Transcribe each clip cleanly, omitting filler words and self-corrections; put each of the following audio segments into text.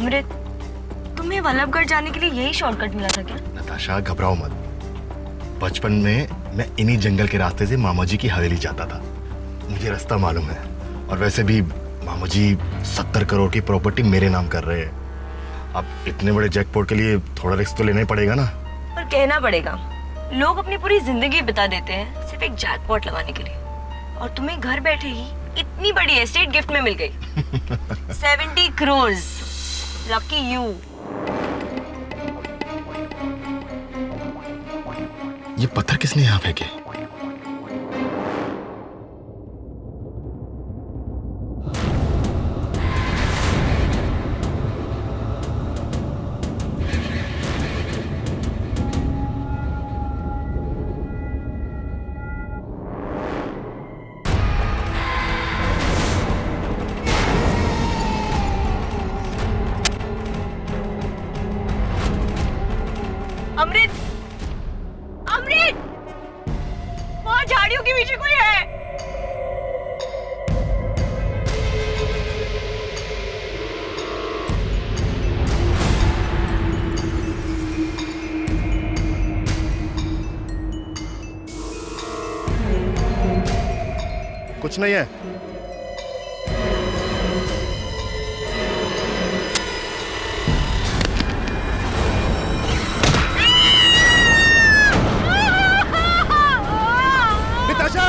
अमृत, तुम्हें वल्लभगढ़ जाने के लिए यही शॉर्टकट मिला था क्या? नताशा घबराओ मत। बचपन में मैं इन्हीं जंगल के रास्ते से मामा जी की हवेली जाता था, मुझे रास्ता मालूम है। और वैसे भी मामा जी 70 करोड़ की प्रॉपर्टी मेरे नाम कर रहे हैं। अब इतने बड़े जैकपॉट के लिए थोड़ा रिस्क तो लेना ही पड़ेगा ना। पर कहना पड़ेगा, लोग अपनी पूरी जिंदगी बिता देते हैं सिर्फ एक जैकपॉट लगाने के लिए, और तुम्हें घर बैठे ही इतनी बड़ी एस्टेट गिफ्ट में मिल गई। 70 करोड़। Lucky you. ये पत्थर किसने यहाँ फेंके? अमृत, अमृत, वहाँ झाड़ियों के पीछे कोई है। कुछ नहीं है। नताशा!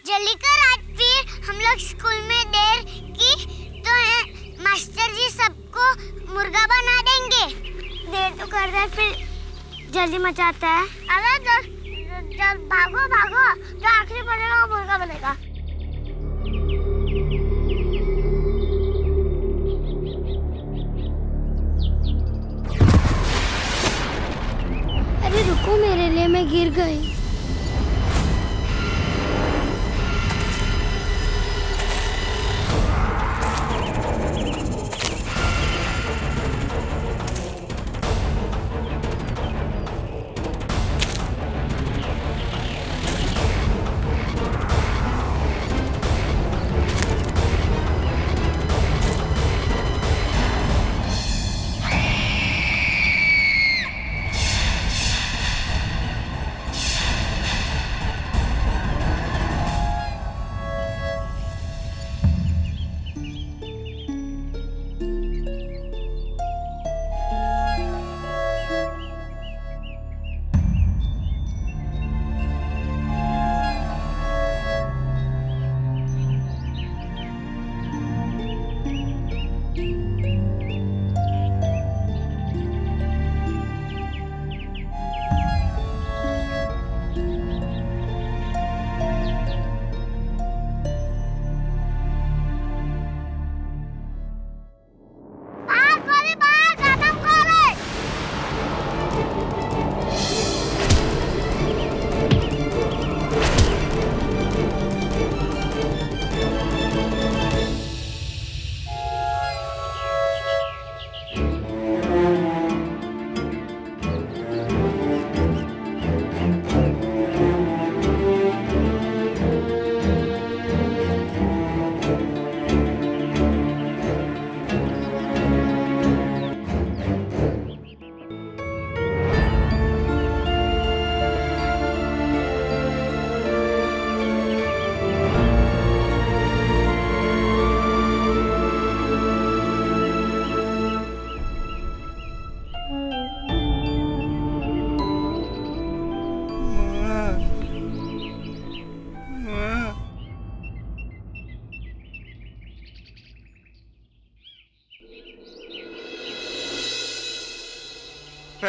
जल्दी कर, आज फिर हम लोग स्कूल में देर की तो है, मास्टर जी सबको मुर्गा बना देंगे। देर तो कर रहे फिर जल्दी मचाता है। अरे जल भागो भागो, जो आखिरी बनेगा वो मुर्गा बनेगा। अरे रुको, मेरे लिए मैं गिर गई।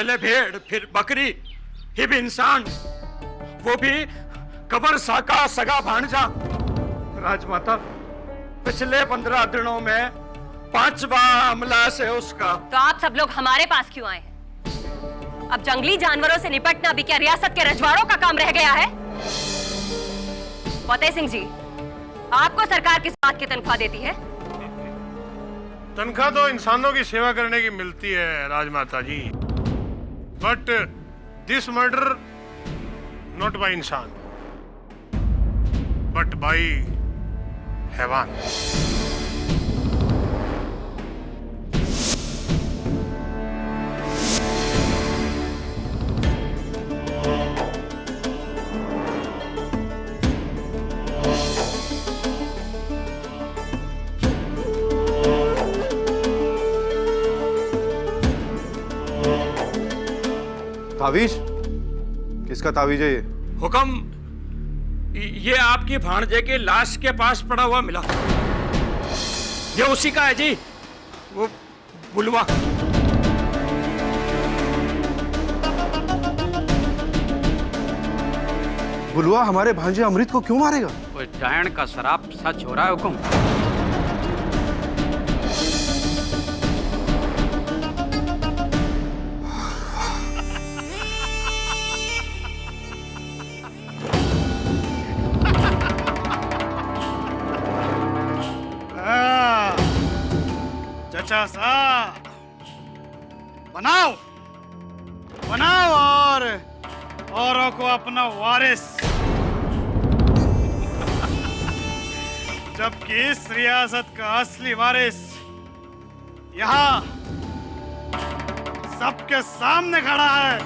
पहले भेड़ फिर बकरी फिर इंसान, वो भी कबर सा का सगा भांजा। राजमाता, पिछले 15 दिनों में 5वां हमला से उसका। तो आप सब लोग हमारे पास क्यों आए? अब जंगली जानवरों से निपटना भी क्या रियासत के रजवाड़ों का काम रह गया है? फतेह सिंह जी, आपको सरकार किस बात की तनख्वाह देती है? तनख्वाह तो इंसानों की सेवा करने की मिलती है Rajmata ji, but this murder not by इंसान बट बाय हैवान। तावीज? किसका तावीज है ये? हुक्म, ये आपकी भांजे के लाश के पास पड़ा हुआ मिला। ये उसी का है जी, वो बुलवा। बुलवा हमारे भांजे अमृत को क्यों मारेगा? कोई डायन का शराब सच हो रहा है हुक्म। चचा सा बनाओ बनाओ और औरों को अपना वारिस। जबकि इस रियासत का असली वारिस यहाँ सबके सामने खड़ा है।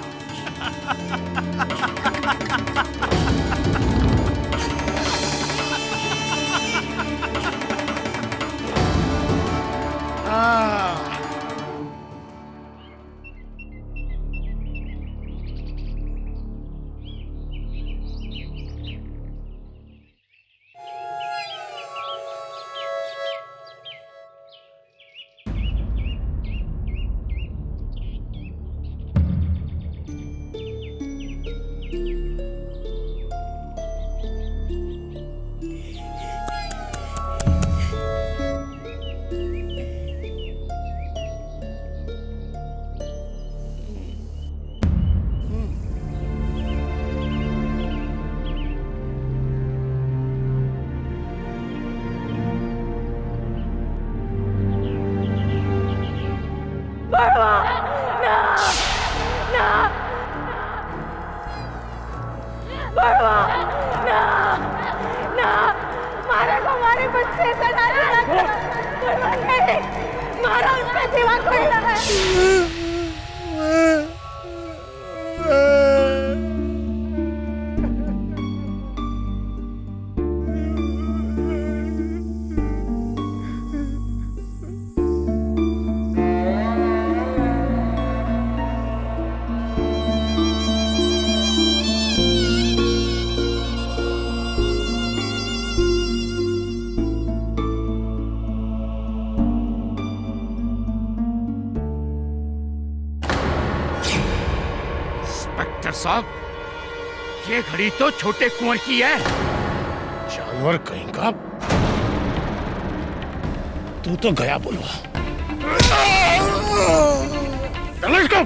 साहब, ये घड़ी तो छोटे कुंवर की है। जानवर कहीं का, तू तो गया बुलवा। चलो इसको।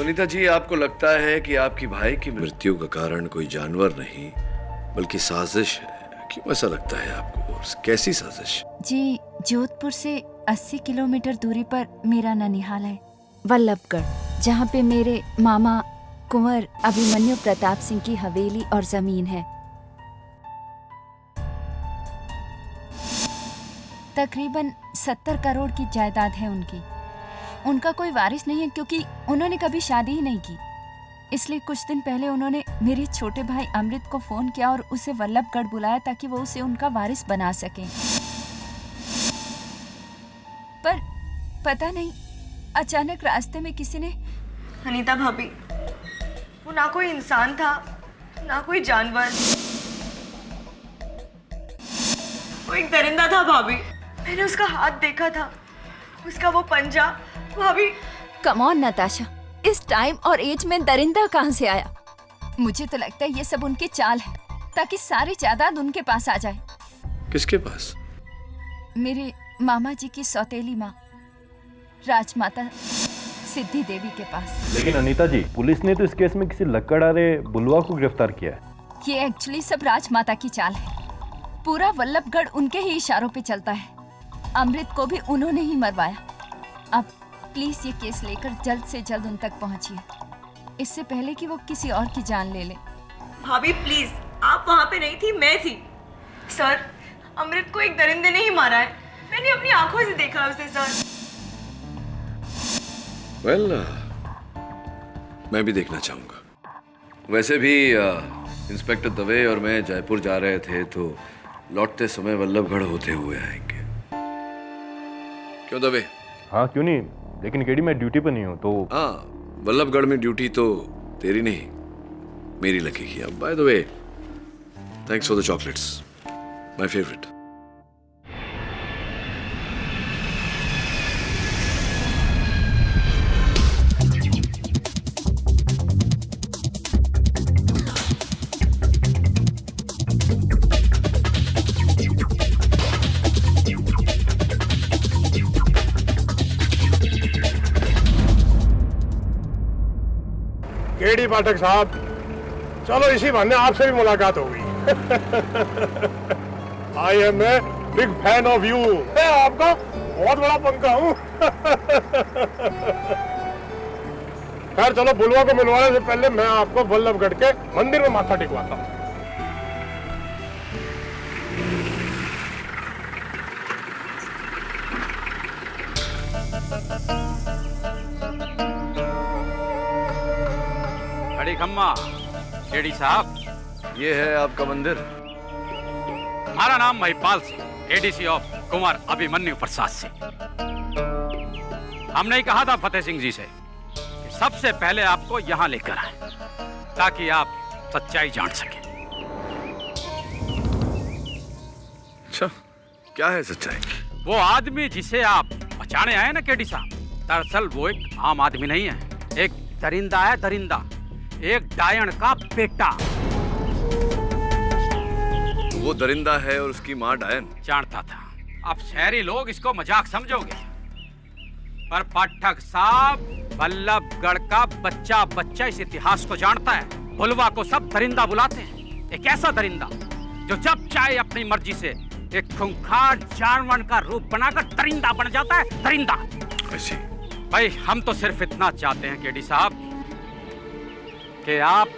सुनीता जी, आपको लगता है कि आपकी भाई की मृत्यु का कारण कोई जानवर नहीं बल्कि साजिश है, क्यों ऐसा लगता है आपको? कैसी साजिश? जी, जोधपुर से 80 किलोमीटर दूरी पर मेरा ननिहाल है, वल्लभगढ़, जहाँ पे मेरे मामा कुंवर अभिमन्यु प्रताप सिंह की हवेली और जमीन है। तकरीबन 70 करोड़ की जायदाद है उनकी। उनका कोई वारिस नहीं है क्योंकि उन्होंने कभी शादी ही नहीं की। इसलिए कुछ दिन पहले उन्होंने मेरे छोटे भाई अमृत को फोन किया और उसे वल्लभगढ़ बुलाया ताकि वो उसे उनका वारिस बना सके। पर पता नहीं अचानक रास्ते में किसी ने। अनीता भाभी, वो ना कोई इंसान था ना कोई जानवर, वो एक दरिंदा था भाभी। मैंने उसका हाथ देखा था, उसका वो पंजा। भाभी कम ऑन नताशा, इस टाइम और एज में दरिंदा कहाँ से आया? मुझे तो लगता है ये सब उनकी चाल है ताकि सारी जायदाद उनके पास आ जाए। किसके पास? मेरे मामा जी की सौतेली माँ राजमाता सिद्धि देवी के पास। लेकिन अनीता जी, पुलिस ने तो इस केस में किसी लक्कड़हारे बुलवा को गिरफ्तार किया है। ये एक्चुअली सब राजमाता की चाल है। पूरा वल्लभगढ़ उनके ही इशारों पे चलता है। अमृत को भी उन्होंने ही मरवाया। अब प्लीज ये केस लेकर जल्द से जल्द उन तक पहुंचिए, इससे पहले कि वो किसी और की जान ले ले। भाभी प्लीज, आप वहां पे नहीं थी, मैं थी। सर, अमृत को एक दरिंदे ने ही मारा है। मैंने अपनी आंखों से देखा उसे सर। वेल, मैं भी देखना चाहूंगा। वैसे भी इंस्पेक्टर दवे और मैं जयपुर जा रहे थे, तो लौटते समय वल्लभगढ़ होते हुए आएंगे। क्यों दवे? हाँ क्यों नहीं, लेकिन केडी मैं ड्यूटी पर नहीं हूँ तो। हाँ, वल्लभगढ़ में ड्यूटी तो तेरी नहीं मेरी लगेगी। अब by the way, thanks for the chocolates, my favourite. KD Pathak साहब, चलो इसी बहाने आपसे भी मुलाकात होगी। I am a big fan of you. मैं आपका बहुत बड़ा पंखा हूँ। खैर चलो, बुलवा को मिलवाने से पहले मैं आपको वल्लभगढ़ के मंदिर में माथा टेकवाता हूँ। खड़ी खम्मा, केडी साहब, ये है आपका मंदिर? हमारा नाम महिपाल सिंह, एडीसी ऑफ कुंवर अभिमन्यु प्रसाद सिंह। हमने ही कहा था फतेह सिंह जी से कि सबसे पहले आपको यहाँ लेकर आए ताकि आप सच्चाई जान सकें। अच्छा, क्या है सच्चाई? वो आदमी जिसे आप बचाने आए ना केडी साहब, दरअसल वो एक आम आदमी नहीं है, एक दरिंदा है। दरिंदा, एक डायन का बेटा। वो दरिंदा है और उसकी माँ डायन? जानता था। अब शहरी लोग इसको मजाक समझोगे, पर पाठक साहब, वल्लभगढ़ का बच्चा बच्चा इस इतिहास को जानता है। बुलवा को सब दरिंदा बुलाते हैं। एक ऐसा दरिंदा जो जब चाहे अपनी मर्जी से एक खूंखार जानवर का रूप बनाकर दरिंदा बन जाता है। दरिंदा। ऐसी? भाई, हम तो सिर्फ इतना चाहते हैं केडी साहब कि आप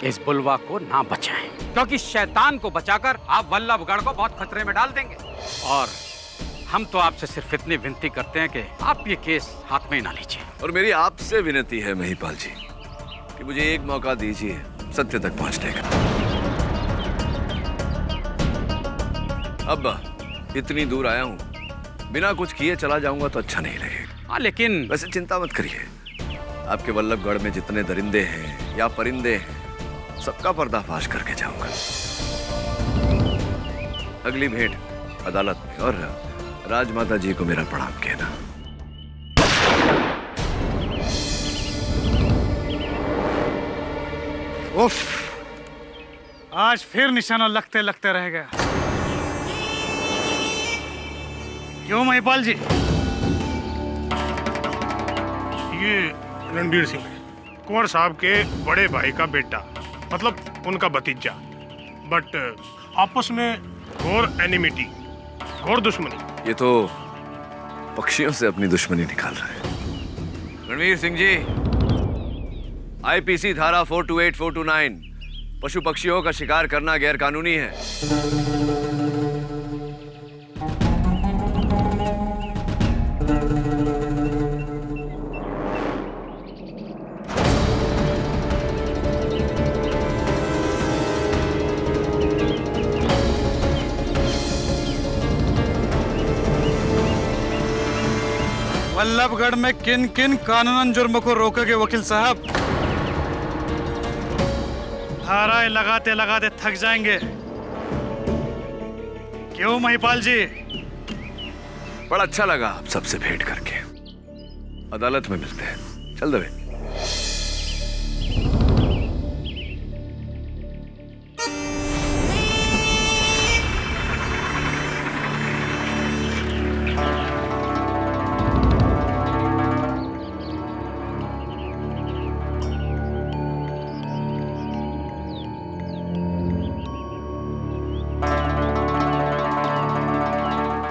इस बुलवा को ना बचाएं, क्योंकि शैतान को बचाकर आप वल्लभगढ़ को बहुत खतरे में डाल देंगे। और हम तो आपसे सिर्फ इतनी विनती करते हैं कि आप ये केस हाथ में ही ना लीजिए। और मेरी आपसे विनती है महिपाल जी कि मुझे एक मौका दीजिए सत्य तक पहुंचने का। अब इतनी दूर आया हूं, बिना कुछ किए चला जाऊंगा तो अच्छा नहीं लगेगा। हाँ, लेकिन वैसे चिंता मत करिए, आपके वल्लभगढ़ में जितने दरिंदे हैं या परिंदे हैं, सबका पर्दाफाश करके जाऊंगा। अगली भेंट अदालत में, और राजमाता जी को मेरा प्रणाम कहना। उफ, आज फिर निशाना लगते लगते रह गया। क्यों महिपाल जी? ये रणधीर सिंह है, कुंवर साहब के बड़े भाई का बेटा, मतलब उनका भतीजा। बट आपस में घोर एनिमिटी, घोर दुश्मनी। ये तो पक्षियों से अपनी दुश्मनी निकाल रहा है। रणवीर सिंह जी, आईपीसी धारा 428, 429, पशु पक्षियों का शिकार करना गैर कानूनी है। वल्लभगढ़ में किन किन कानूनन जुर्म को रोकोगे वकील साहब? धाराएं लगाते लगाते थक जाएंगे। क्यों महिपाल जी? बड़ा अच्छा लगा आप सबसे भेंट करके। अदालत में मिलते हैं। चल दबे।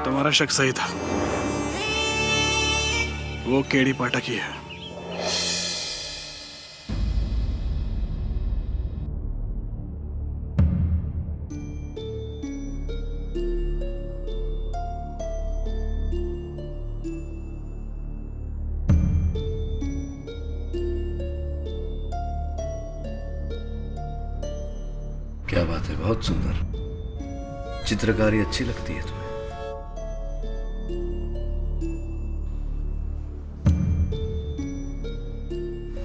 तुम्हारा शक सही था, वो केडी पाठक ही है। क्या बात है, बहुत सुंदर। चित्रकारी अच्छी लगती है तुम्हें।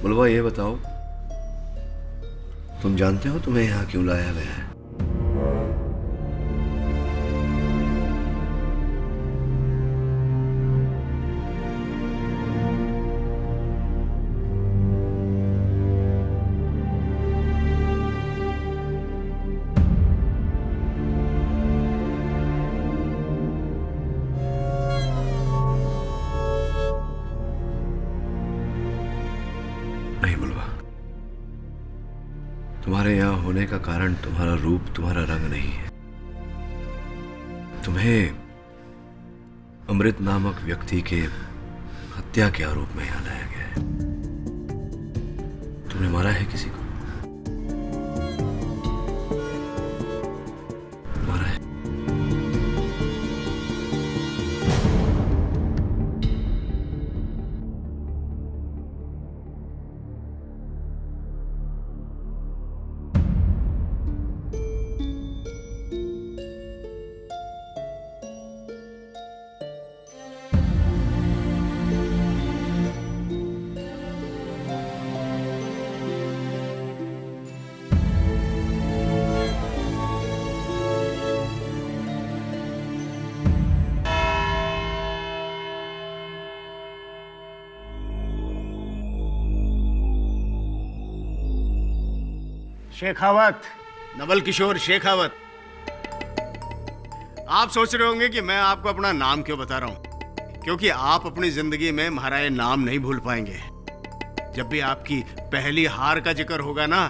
बुलवा, ये बताओ, तुम जानते हो तुम्हें यहां क्यों लाया गया है? नहीं बुलवा, तुम्हारे यहां होने का कारण तुम्हारा रूप, तुम्हारा रंग नहीं है। तुम्हें अमृत नामक व्यक्ति के हत्या के आरोप में यहां लाया गया है। तुमने मारा है किसी को? मारा है? शेखावत, नवल किशोर शेखावत। आप सोच रहे होंगे कि मैं आपको अपना नाम क्यों बता रहा हूं, क्योंकि आप अपनी जिंदगी में हमारा ये नाम नहीं भूल पाएंगे। जब भी आपकी पहली हार का जिक्र होगा ना,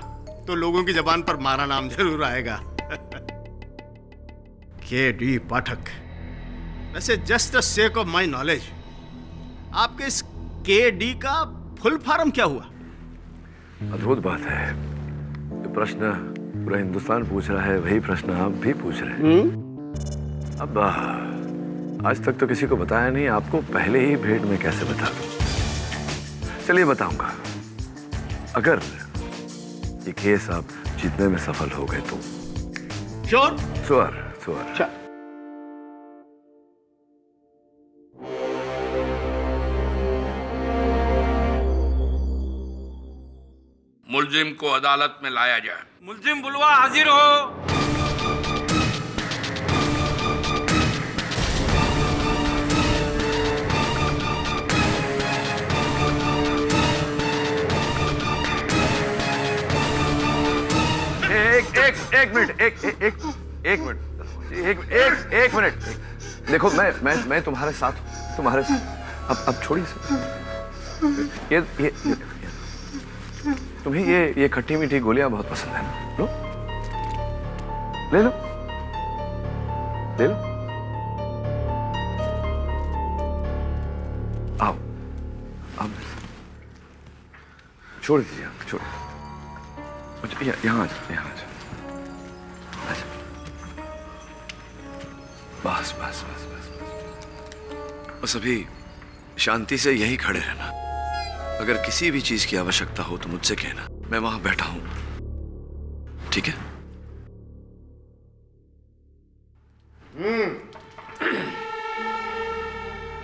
तो लोगों की जबान पर हमारा नाम जरूर आएगा। के.डी. पाठक। वैसे just the sake of my knowledge, आपके इस के.डी. का फुल फॉर्म क्या हुआ? अद्भुत बात है। ये प्रश्न पूरा हिंदुस्तान पूछ रहा है, वही प्रश्न आप भी पूछ रहे हैं। अब आज तक तो किसी को बताया नहीं, आपको पहले ही भेंट में कैसे बता दूं? चलिए बताऊंगा। अगर ये केस आप जीतने में सफल हो गए तो। श्योर? Sure, sure. मुलजिम को अदालत में लाया जाए। मुलजिम बुलवा हाजिर हो। एक मिनट, एक मिनट। देखो मैं तुम्हारे साथ हूं, तुम्हारे साथ। अब छोड़िए ये तुम्हें ये खट्टी मीठी गोलियां बहुत पसंद है ना? लो, ले लो, ले लो। आओ, छोड़ दीजिए, आप छोड़। यहाँ आ जाओ, यहाँ आ जाओ। बस बस बस बस बस बस अभी शांति से यहीं खड़े रहना। अगर किसी भी चीज की आवश्यकता हो तो मुझसे कहना, मैं वहां बैठा हूं, ठीक है?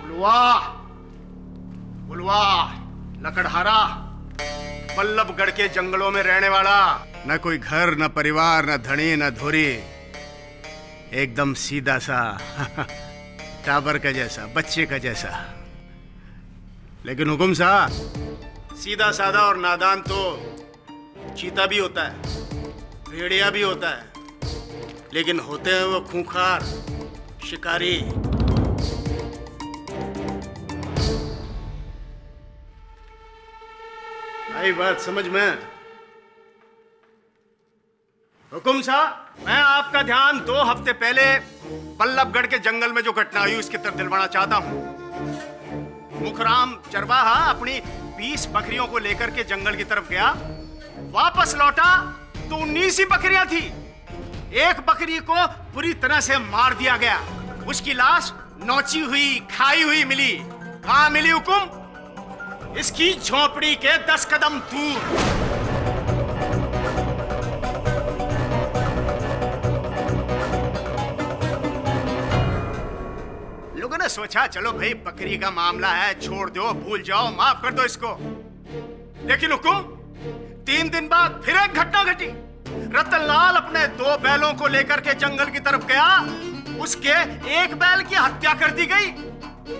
बुलवा, बुलवा, लकड़हारा, बल्लभगढ़ के जंगलों में रहने वाला, न कोई घर, न परिवार, न धनी, न धोरी, एकदम सीधा सा टाबर का जैसा, बच्चे का जैसा। लेकिन हुकुम साहब, सीधा साधा और नादान तो चीता भी होता है, भेड़िया भी होता है, लेकिन होते हैं वो खूंखार शिकारी। आई बात समझ में? हुकुम साहब, मैं आपका ध्यान 2 हफ्ते पहले बल्लभगढ़ के जंगल में जो घटना हुई उसकी तरफ दिलवाना चाहता हूं। मुखराम चरवाहा अपनी 20 बकरियों को लेकर के जंगल की तरफ गया, वापस लौटा तो 19 ही बकरियां थी। एक बकरी को पूरी तरह से मार दिया गया, उसकी लाश नोची हुई, खाई हुई मिली। कहां मिली हुकुम? इसकी झोपड़ी के 10 कदम दूर। लोगों ने सोचा चलो भाई बकरी का मामला है, छोड़ दो, भूल जाओ, माफ कर दो इसको। लेकिन हुकुम, 3 दिन बाद फिर एक घटना घटी। रतनलाल अपने 2 बैलों को लेकर के जंगल की तरफ गया, उसके एक बैल की हत्या कर दी गई।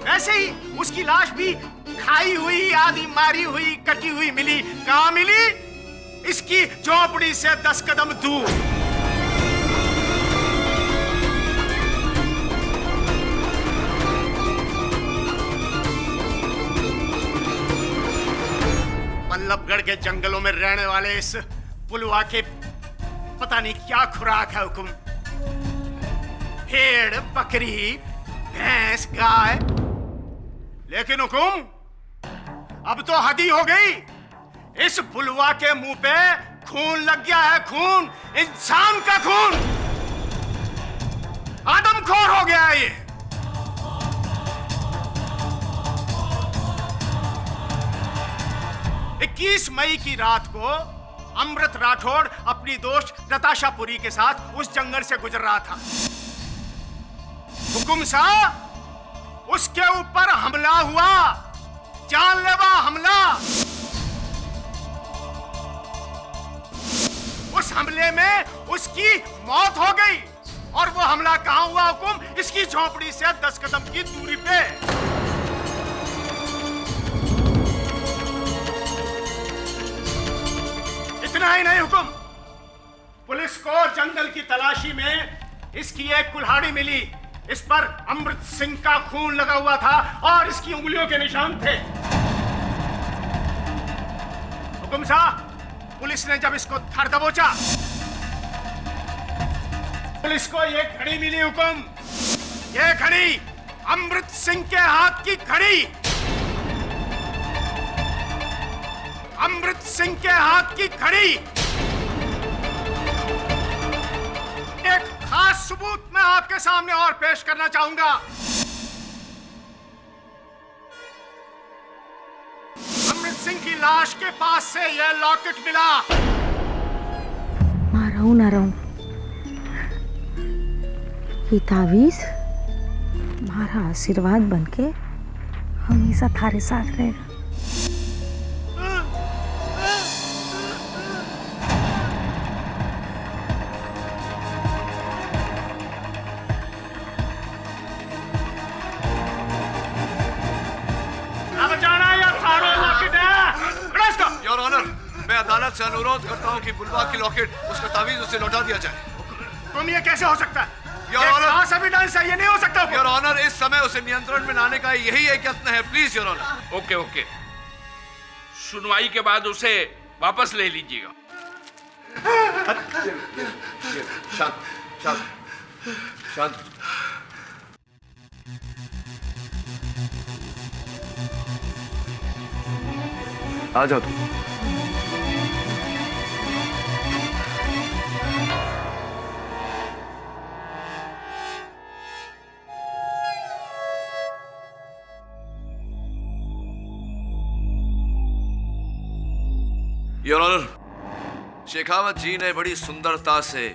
ऐसे ही उसकी लाश भी खाई हुई, आधी मारी हुई, कटी हुई मिली। कहां मिली? इसकी झोपड़ी से 10 कदम दूर। बल्लभगढ़ के जंगलों में रहने वाले इस बुलवा के पता नहीं क्या खुराक है हुकुम। भेड़, बकरी, भैंस, गाय। लेकिन हुकुम, अब तो हद ही हो गई। इस बुलवा के मुंह पे खून लग गया है, खून, इंसान का खून। आदमखोर हो गया है ये। 21 मई की रात को अमृत राठौड़ अपनी दोस्त नताशा पुरी के साथ उस जंगल से गुजर रहा था। हुकुम साहब, उसके ऊपर हमला हुआ, जानलेवा हमला। उस हमले में उसकी मौत हो गई। और वो हमला कहां हुआ हुकुम? इसकी झोपड़ी से 10 कदम की दूरी पे। इतना ही नहीं हुकुम, पुलिस को जंगल की तलाशी में इसकी एक कुल्हाड़ी मिली। इस पर अमृत सिंह का खून लगा हुआ था और इसकी उंगलियों के निशान थे। हुकुम साहब, पुलिस ने जब इसको धर दबोचा, पुलिस को ये घड़ी मिली हुकुम। ये घड़ी अमृत सिंह के हाथ की घड़ी, अमृत सिंह के हाथ की घड़ी। एक खास सबूत मैं आपके सामने और पेश करना चाहूंगा। अमृत सिंह की लाश के पास से यह लॉकेट मिला। माराऊ ना रहूं, ये तावीज मारा आशीर्वाद बनके हमेशा थारे साथ रहेगा। योर ऑनर, मैं अदालत से अनुरोध करता हूं कि बुलवा की लॉकेट, उसका तावीज उसे लौटा दिया जाए। तुम ये कैसे हो सकता है? योर ऑनर, एविडेंस है, ये नहीं हो सकता। योर ऑनर, इस समय उसे नियंत्रण में लाने का यही एक यत्न है। Please your honour. Okay okay, सुनवाई के बाद उसे वापस ले लीजिएगा। शांत शांत शांत। आ जाओ तुम। योर ऑनर, शेखावत जी ने बड़ी सुंदरता से,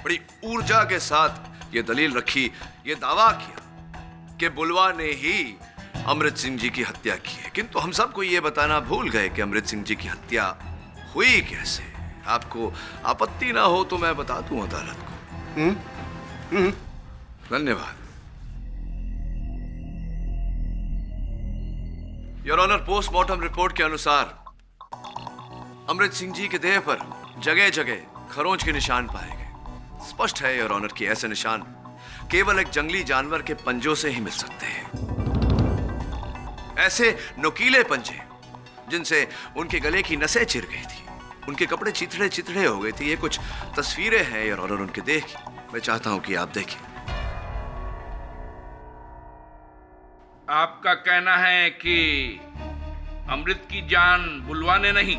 बड़ी ऊर्जा के साथ ये दलील रखी, ये दावा किया कि बुलवा ने ही अमृत सिंह जी की हत्या की है, किंतु हम सबको ये बताना भूल गए कि अमृत सिंह जी की हत्या हुई कैसे। आपको आपत्ति ना हो तो मैं बता दूं अदालत को। धन्यवाद। योर ऑनर, पोस्टमार्टम रिपोर्ट के अनुसार अमृत सिंह जी के देह पर जगह जगह खरोंच के निशान पाए गए। स्पष्ट है योर ऑनर कि ऐसे निशान केवल एक जंगली जानवर के पंजों से ही मिल सकते हैं। ऐसे नुकीले पंजे जिनसे उनके गले की नसें चिर गई थी, उनके कपड़े चिथड़े चिथड़े हो गए थे। ये कुछ तस्वीरें हैं योर ऑनर उनके देह की, मैं चाहता हूं कि आप देखें। आपका कहना है कि अमृत की जान बुलवा ने नहीं,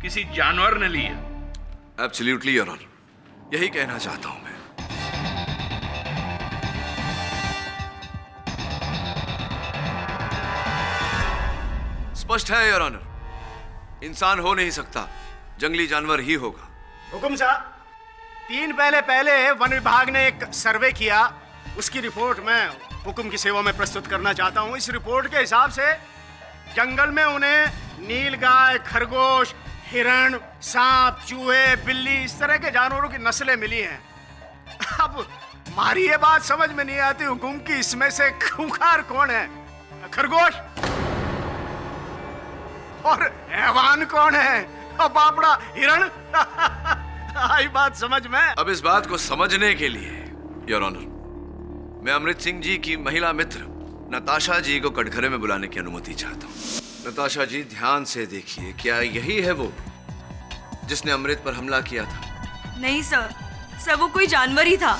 किसी जानवर ने ली है? एब्सोल्युटली योर ऑनर, यही कहना चाहता हूं मैं। स्पष्ट है योर ऑनर, इंसान हो नहीं सकता, जंगली जानवर ही होगा। हुकुम साहब, 3 पहले वन विभाग ने एक सर्वे किया, उसकी रिपोर्ट मैं हुकुम की सेवा में प्रस्तुत करना चाहता हूं। इस रिपोर्ट के हिसाब से जंगल में उन्हें नीलगाय, खरगोश, हिरण, सांप, चूहे, बिल्ली, इस तरह के जानवरों की नस्लें मिली हैं। अब हमारी ये बात समझ में नहीं आती हुकुम की, इसमें से खूंखार कौन है, खरगोश और हैवान कौन है, बापड़ा हिरण? आई बात समझ में? अब इस बात को समझने के लिए योर ऑनर, मैं अमृत सिंह जी की महिला मित्र नताशा जी को कटघरे में बुलाने की अनुमति चाहता हूँ। नताशा जी, ध्यान से देखिए, क्या यही है वो जिसने अमृत पर हमला किया था? नहीं सर, वो कोई जानवर ही था।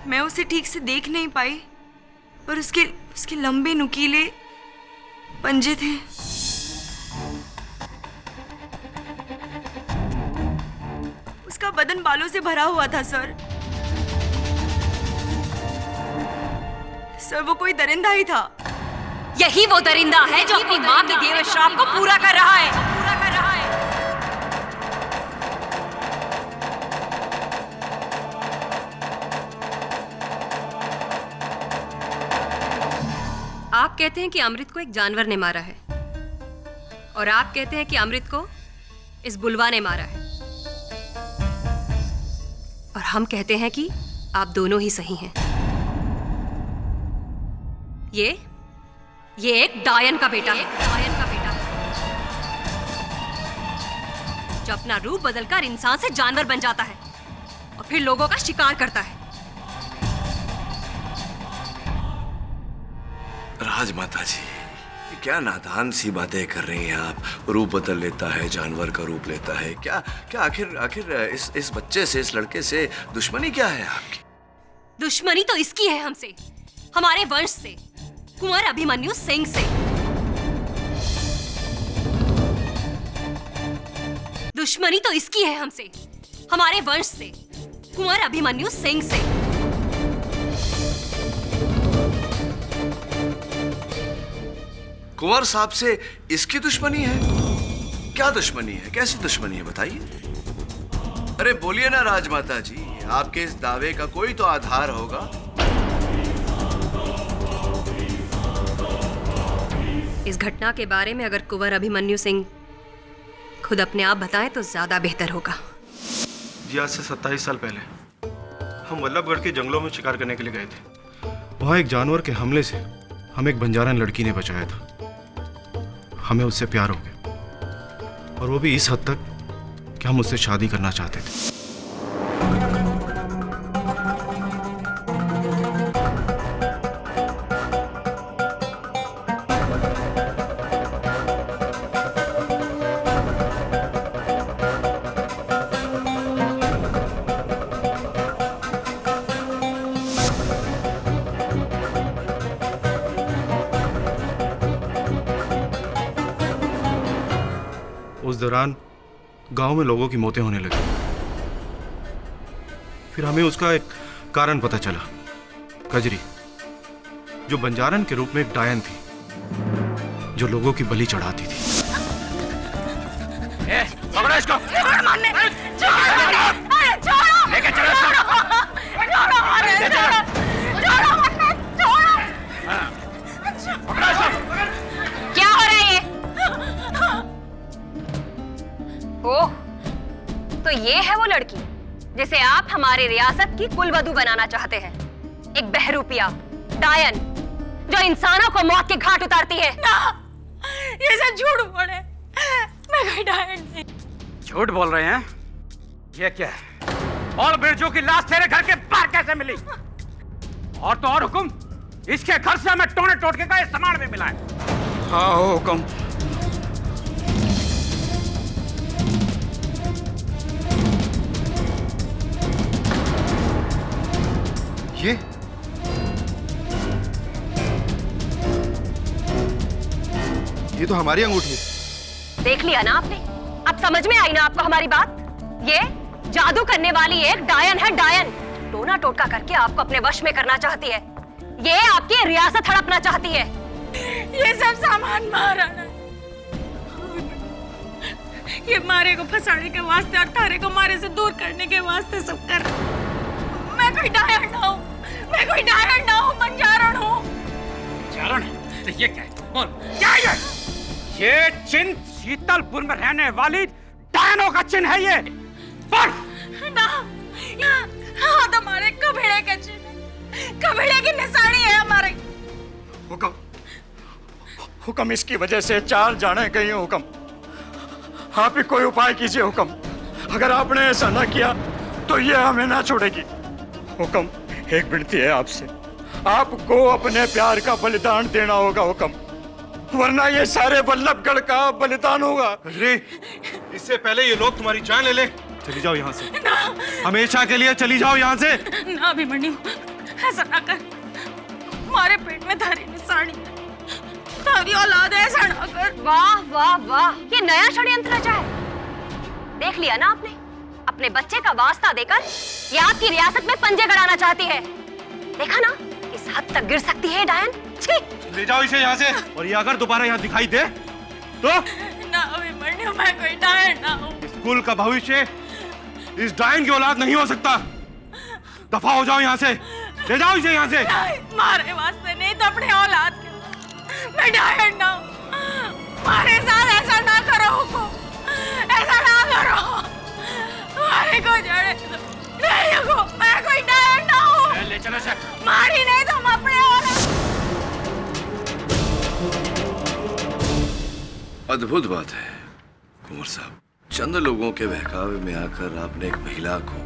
मैं उसे ठीक से देख नहीं पाई, पर उसके लंबे नुकीले पंजे थे। उसका बदन बालों से भरा हुआ था सर। वो कोई दरिंदा ही था। यही वो दरिंदा है जो अपनी माँ के दिए हुए श्राप को पूरा कर रहा है। आप कहते हैं कि अमृत को एक जानवर ने मारा है, और आप कहते हैं कि अमृत को इस बुलवा ने मारा है, और हम कहते हैं कि आप दोनों ही सही हैं। ये एक डायन का बेटा है, जो अपना रूप बदलकर इंसान से जानवर बन जाता है और फिर लोगों का शिकार करता है। राजमाता जी, क्या नादान सी बातें कर रही हैं आप। रूप बदल लेता है, जानवर का रूप लेता है। क्या आखिर इस बच्चे से, इस लड़के से दुश्मनी क्या है आपकी? दुश्मनी तो इसकी है हमसे, हमारे वंश से, कुंवर अभिमन्यु सिंह से। दुश्मनी तो इसकी है हमसे, हमारे वंश से, कुंवर अभिमन्यु सिंह से। कुंवर साहब से इसकी दुश्मनी है? क्या दुश्मनी है, कैसी दुश्मनी है, बताइए। अरे बोलिए ना राजमाता जी, आपके इस दावे का कोई तो आधार होगा। इस घटना के बारे में अगर कुंवर अभिमन्यु सिंह खुद अपने आप बताएं तो ज्यादा बेहतर होगा। जी, आज से 27 साल पहले हम वल्लभगढ़ के जंगलों में शिकार करने के लिए गए थे। वहाँ एक जानवर के हमले से हमें एक बंजारन लड़की ने बचाया था। हमें उससे प्यार हो गया, और वो भी इस हद तक कि हम उससे शादी करना चाहते थे। उस दौरान गांव में लोगों की मौतें होने लगी। फिर हमें उसका एक कारण पता चला। कजरी, जो बंजारन के रूप में एक डायन थी, जो लोगों की बलि चढ़ाती थी। पकड़ो इसको। छोड़ मारने, अरे छोड़ो, लेके चलो इसको। छोड़ो मारने, छोड़ो, छोड़ो मारने, छोड़ो। पकड़ो इसको। क्या हो रहा है ये? ओह, तो ये है वो लड़की जिसे आप हमारी रियासत की कुलवधू बनाना चाहते हैं। एक बहरूपिया, डायन, जो इंसानों को मौत के घाट उतारती है। ना, ये सब झूठ बोल रहे। मैं कोई डायन नहीं। झूठ बोल रहे हैं? ये क्या है? और बिरजू की लाश तेरे घर के बाहर कैसे मिली? और तो और हुकुम, इसके घर से हमें टोने टोटके का ये सामान भी मिला है। हाँ हुकुम। ये तो हमारी अंगूठी है। देख लिया ना आपने? अब समझ में आई ना आपको हमारी बात? ये जादू करने वाली एक डायन है, डायन। टोना टोटका करके आपको अपने वश में करना चाहती है। ये आपकी रियासत हड़पना चाहती है। ये सब सामान महाराणा, ये मारे को फंसाने के वास्ते और तारे को मारे से दूर करने के वास्ते सब कर। मैं कोई डायन ना हूँ, मैं कोई डायन ना हूँ, बंजारण हूँ। चारण? तो ये क्या है? बोल, क्या है ये? ये चिन्ह शीतलपुर में रहने वाली डायनों का चिन्ह है ये। बोल। ना, हाँ तुम्हारे कबीड़े के चिन्ह, कबीड़े की निशानी है हमारे। हुक्म, हुक्म, इसकी वजह से 4 जाने गई हैं हुक्म। आप ही कोई उपाय कीजिए हुक्म। अगर आपने ऐसा ना किया तो ये हमें ना छोड़ेगी। हुक्म, एक विनती है आपसे, आपको अपने प्यार का बलिदान देना होगा हुक्म, वरना ये सारे वल्लभगढ़ का बलिदान होगा। अरे, इससे पहले ये लोग तुम्हारी जान ले ले। चली जाओ यहाँ से, हमेशा के लिए चली जाओ यहाँ से। ना अभिमन्यु, ऐसा ना कर। हमारे पेट में धारी निशानी है, तारी औलाद है, ऐसा ना कर। वाह वाह वाह, ये नया षड्यंत्र रचा है। देख लिया ना आपने? अपने बच्चे का वास्ता देकर ये आपकी रियासत में पंजे गड़ाना चाहती है। देखा ना किस हद तक गिर सकती है डायन। छी! ले जाओ इसे यहाँ से, और ये अगर दोबारा यहाँ दिखाई दे तो ना अभिमन्यु, मैं कोई डायन ना हूँ। स्कूल का भविष्य इस डायन की औलाद नहीं हो सकता। दफा हो जाओ यहाँ से, ले जाओ इसे यहाँ से। मारे वास्ते नहीं तो अपने औलाद के। मैं डायन ना हूँ, मारे साथ ऐसा ना करो हुकुम, ऐसा ना करो। मारे को जड़े दो। नहीं हुकुम, मैं कोई डायन ना हूँ। ले चलो सर। मारी नहीं तो हम अपने औलाद। अद्भुत बात है कुंवर साहब, चंद लोगों के बहकावे में आकर आपने एक महिला को,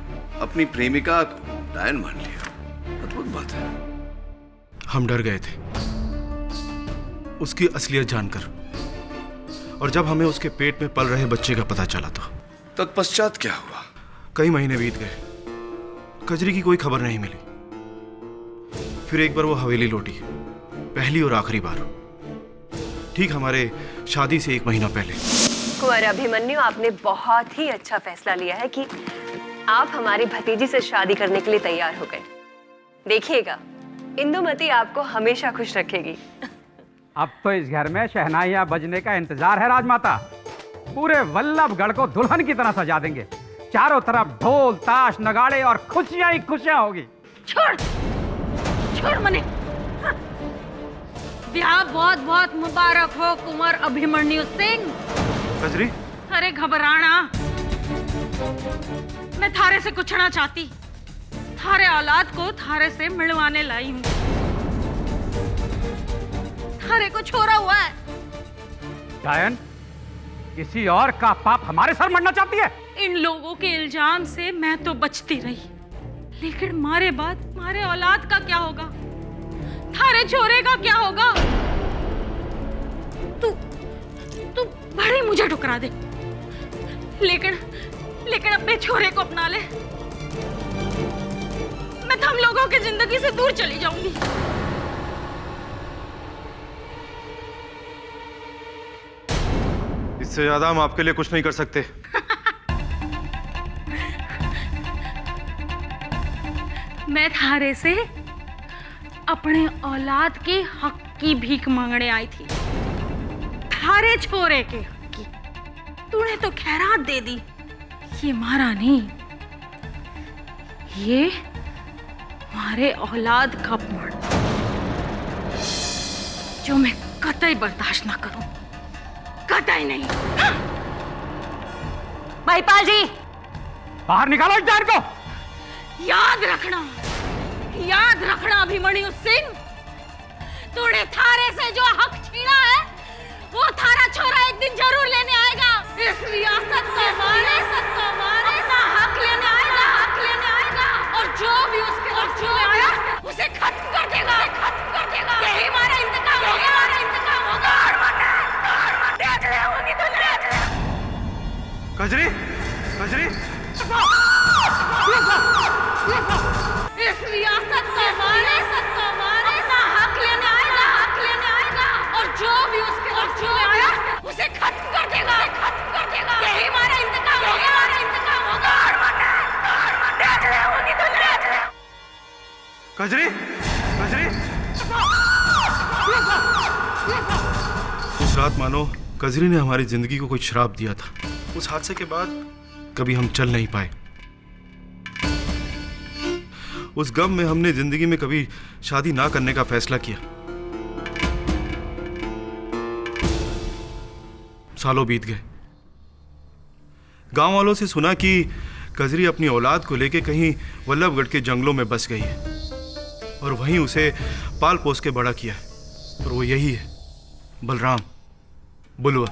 अपनी प्रेमिका को डायन मान लिया। अद्भुत बात है। हम डर गए थे उसकी असलियत जानकर, और जब हमें उसके पेट में पल रहे बच्चे का पता चला था। तत्पश्चात क्या हुआ? कई महीने बीत गए, कजरी की कोई खबर नहीं मिली। फिर एक बार वो हवेली लौटी, पहली और आखिरी बार, ठीक हमारे शादी से 1 महीना पहले। कुंवर अभिमन्यु, आपने बहुत ही अच्छा फैसला लिया है कि आप हमारी भतीजी से शादी करने के लिए तैयार हो गए। देखिएगा, इंदुमती आपको हमेशा खुश रखेगी। अब तो इस घर में शहनाइयां बजने का इंतजार है राजमाता। पूरे वल्लभगढ़ को दुल्हन की तरह सजा देंगे। चारों तरफ ढोल ताश नगाड़े और खुशियां ही खुशियां होगी। छोड़, छोड़ मने। ब्याह बहुत बहुत मुबारक हो कुंवर अभिमन्यु सिंह। कजरी, अरे घबराना, मैं थारे से कुछ ना चाहती। थारे औलाद को थारे से मिलवाने लाई हूँ। थारे को छोड़ा हुआ है। डायन, किसी और का पाप हमारे सर मरना चाहती है? इन लोगों के इल्जाम से मैं तो बचती रही, लेकिन मारे बाद मारे औलाद का क्या होगा? थारे छोरे का क्या होगा? तू बड़ी मुझे ठुकरा दे, लेकिन अपने छोरे को अपना ले। मैं तुम लोगों की जिंदगी से दूर चली जाऊंगी। इससे ज्यादा हम आपके लिए कुछ नहीं कर सकते। मैं थारे से अपने औलाद के हक की भीख मांगने आई थी, थारे छोरे के हक की। तूने तो खैरात दे दी, ये मारा नहीं, ये हमारे औलाद का अपमान जो मैं कतई बर्दाश्त ना करूं, कतई नहीं। महिपाल जी, बाहर निकालो इस जान को। याद रखना अभिमन्यु सिंह, तूने थारे से जो हक छीना है वो थारा छोरा एक दिन जरूर लेने आएगा। इस रियासत का अपना हक लेने आएगा और जो भी उसके हक में आया उसे खत्म कर देगा। यही हमारा इंतकाम होगा। देख ले होगी तो देख ले। कजरी, कजरी, इस रियासत का अपना हक लेने आएगा और जो भी उसके हक में आया उसे खत्म कर देगा। यही हमारा इंतकाम होगा। देख ले होगी तो देख ले। कजरी, कजरी। उस रात मानो कजरी ने हमारी जिंदगी को कोई श्राप दिया था। उस हादसे के बाद कभी हम चल नहीं पाए। उस गम में हमने जिंदगी में कभी शादी ना करने का फैसला किया। सालों बीत गए। गांव वालों से सुना कि कजरी अपनी औलाद को लेकर कहीं वल्लभगढ़ के जंगलों में बस गई है और वहीं उसे पाल पोस के बड़ा किया है। और वो यही है, बलराम, बुलवा।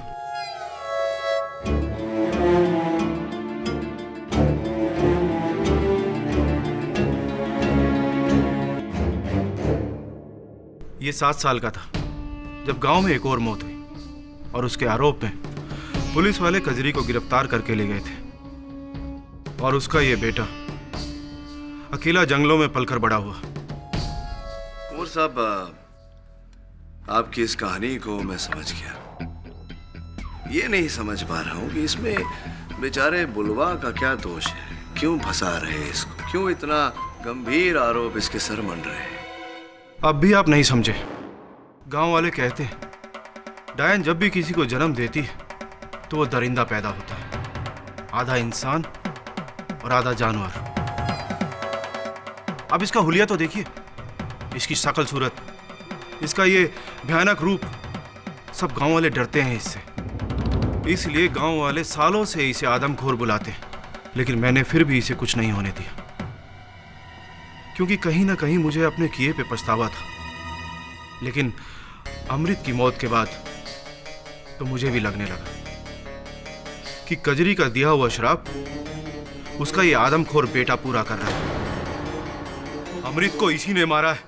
ये 7 साल का था जब गांव में एक और मौत हुई और उसके आरोप में पुलिस वाले कजरी को गिरफ्तार करके ले गए थे। और उसका ये बेटा अकेला जंगलों में पलकर बड़ा हुआ। कुंवर साहब, आपकी इस कहानी को मैं समझ गया। ये नहीं समझ पा रहा हूं कि इसमें बेचारे बुलवा का क्या दोष है, क्यों फंसा रहे इसको, क्यों इतना गंभीर आरोप इसके सर मंड रहे हैं। अब भी आप नहीं समझे। गांव वाले कहते हैं डायन जब भी किसी को जन्म देती है तो वो दरिंदा पैदा होता है, आधा इंसान और आधा जानवर। अब इसका हुलिया तो देखिए, इसकी शक्ल सूरत, इसका ये भयानक रूप। सब गांव वाले डरते हैं इससे, इसलिए गांव वाले सालों से इसे आदमखोर बुलाते हैं। लेकिन मैंने फिर भी इसे कुछ नहीं होने दिया, क्योंकि कहीं ना कहीं मुझे अपने किए पे पछतावा था। लेकिन अमृत की मौत के बाद तो मुझे भी लगने लगा कि कजरी का दिया हुआ श्राप उसका ये आदमखोर बेटा पूरा कर रहा है। अमृत को इसी ने मारा है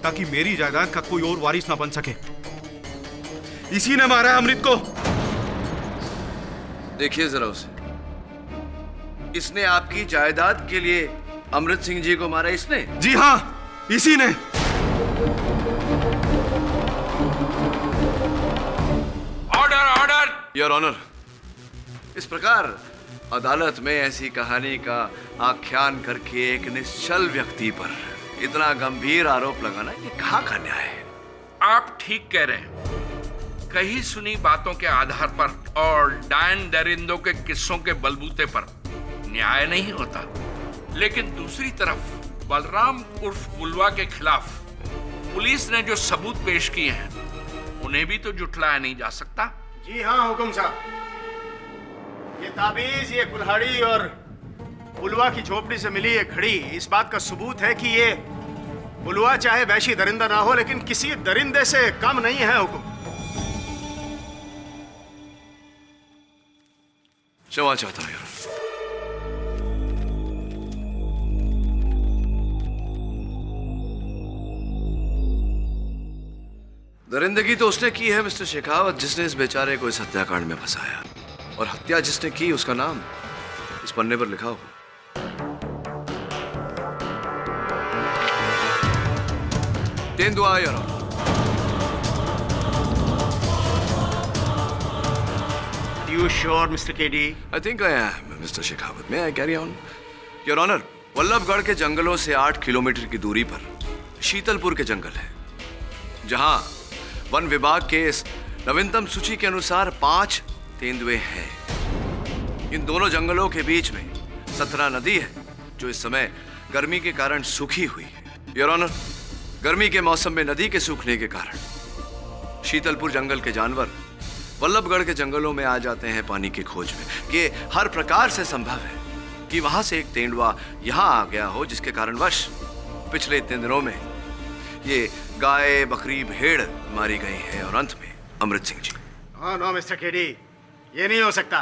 ताकि मेरी जायदाद का कोई और वारिस ना बन सके। इसी ने मारा है अमृत को। देखिए जरा उसे, इसने आपकी जायदाद के लिए अमृत सिंह जी को मारा इसने? जी हां, इसी ने। Order, order. योर ऑनर, इस प्रकार अदालत में ऐसी कहानी का आख्यान करके एक निश्चल व्यक्ति पर इतना गंभीर आरोप लगाना, ये कहाँ का न्याय है? आप ठीक कह रहे हैं। कहीं सुनी बातों के आधार पर और डायन दरिंदों के किस्सों के बलबूते पर न्याय नहीं होता। लेकिन दूसरी तरफ बलराम उर्फ बुलवा के खिलाफ पुलिस ने जो सबूत पेश किए हैं उन्हें भी तो जुटलाया नहीं जा सकता। जी हाँ हुकुम साहब, ये ताबीज, ये कुल्हाड़ी और बुलवा की झोपड़ी से मिली ये घड़ी इस बात का सबूत है कि ये बुलवा चाहे वैशी दरिंदा ना हो, लेकिन किसी दरिंदे से कम नहीं है हुकुम। क्षमा चाहता हूं। दरिंदगी तो उसने की है मिस्टर शेखावत, जिसने इस बेचारे को इस हत्याकांड में फंसाया। और हत्या जिसने की उसका नाम इस पन्ने पर लिखा हो। तेंदुआ your honour. You sure, Mr. KD? I think I am, Mr. Shekhawat. May I carry on? Your Honor, Vallabhgarh के जंगलों से 8 किलोमीटर की दूरी पर शीतलपुर के जंगल है, जहां वन विभाग के इस नवीनतम सूची के अनुसार 5 तेंदुए हैं। इन दोनों जंगलों के बीच में 17 नदी है जो इस समय गर्मी के कारण सूखी हुई है। योर ऑनर, गर्मी के मौसम में नदी के सूखने के कारण शीतलपुर जंगल के जानवर वल्लभगढ़ के जंगलों में आ जाते हैं पानी की खोज में। ये हर प्रकार से संभव है कि वहां से एक तेंदुआ यहां आ गया हो, जिसके कारणवश पिछले 3 दिनों में ये गाय, बकरी, भेड़ मारी गई है। और अंत में Amrit Singh ji. No mister KD, ये नहीं हो सकता।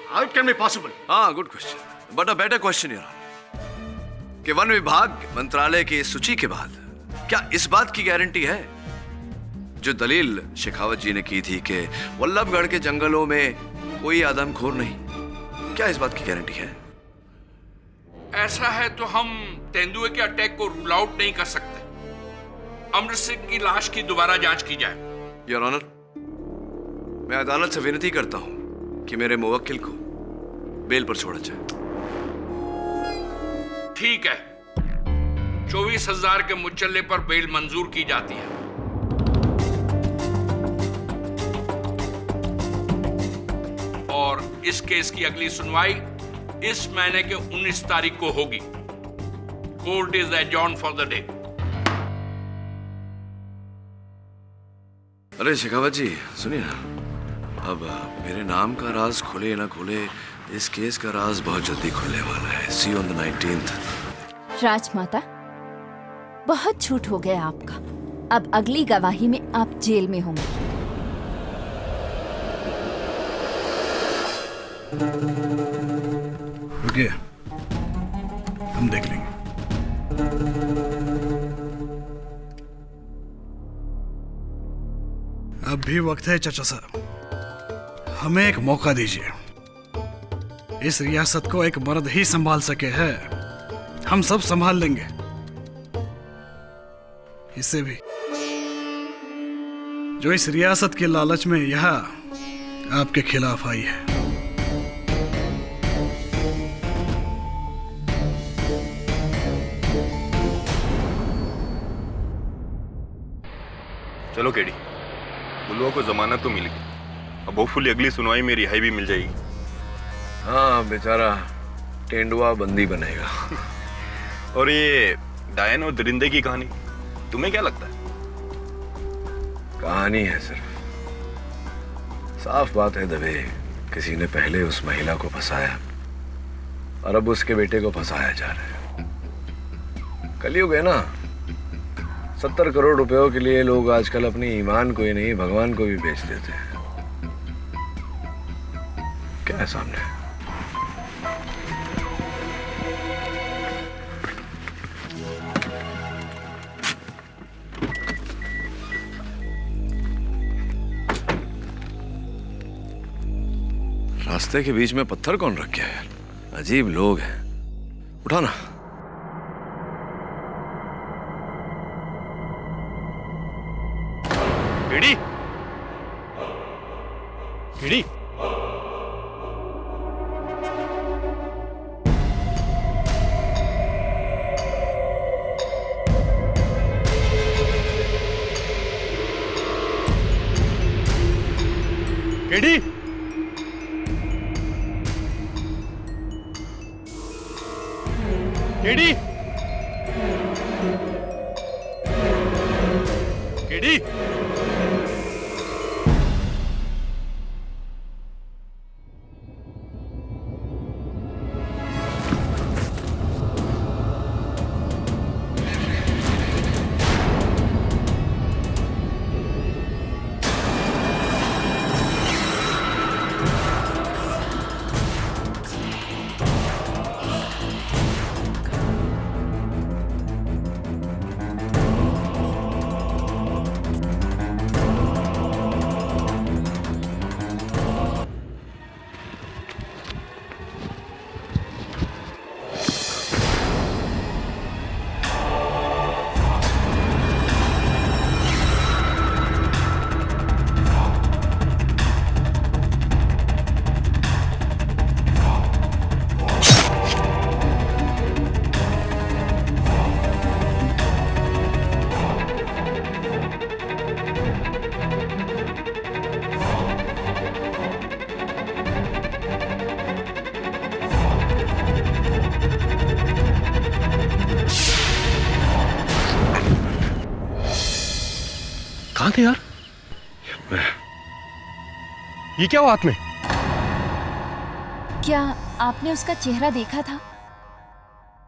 How it can be possible? हाँ, good question, but a better question your honour कि वन विभाग मंत्रालय की इस सूची के बाद क्या इस बात की गारंटी है जो दलील शेखावत जी ने की थी कि वल्लभगढ़ के जंगलों में कोई आदमखोर नहीं, क्या इस बात की गारंटी है? ऐसा है तो हम तेंदुए के अटैक को रूल आउट नहीं कर सकते। अमृत सिंह की लाश की दोबारा जांच की जाए। योर ऑनर, मैं अदालत से विनती करता हूं कि मेरे मुवक्किल को बेल पर छोड़ा जाए। ठीक है, 24,000 के मुचल्ले पर बेल मंजूर की जाती है। और इस केस की अगली सुनवाई इस महीने के 19 तारीख को होगी। Court is adjourned for the day. अरे शेखावत जी सुनिए ना, अब मेरे नाम का राज खुले ना खुले, इस केस का राज बहुत जल्दी खुलने वाला है। सी ऑन द 19th। राजमाता, बहुत झूठ हो गया आपका। अब अगली गवाही में आप जेल में होंगे। रुकिए, हम देख लेंगे। अब भी वक्त है चाचा साहब, हमें एक मौका दीजिए। इस रियासत को एक मर्द ही संभाल सके है, हम सब संभाल लेंगे, इसे भी जो इस रियासत के लालच में यहाँ आपके खिलाफ आई है। चलो केडी, बुलवा को जमानत तो मिल गई, अब होपफुली अगली सुनवाई में रिहाई भी मिल जाएगी। हाँ, बेचारा तेंदुआ बंदी बनेगा। और ये डायन और दरिंदे की कहानी तुम्हें क्या लगता है? कहानी है सिर्फ। साफ बात है दबे, किसी ने पहले उस महिला को फंसाया और अब उसके बेटे को फंसाया जा रहा है। कलयुग है ना, 70 करोड़ रुपयों के लिए लोग आजकल अपनी ईमान को ही नहीं भगवान को भी बेच देते हैं। क्या है सामने? रास्ते के बीच में पत्थर कौन रख गया यार? अजीब लोग हैं। उठाना। KD, KD, KD, KD, KD, कहाँ थे यार? ये क्या हुआ हाथ में? क्या आपने उसका चेहरा देखा था?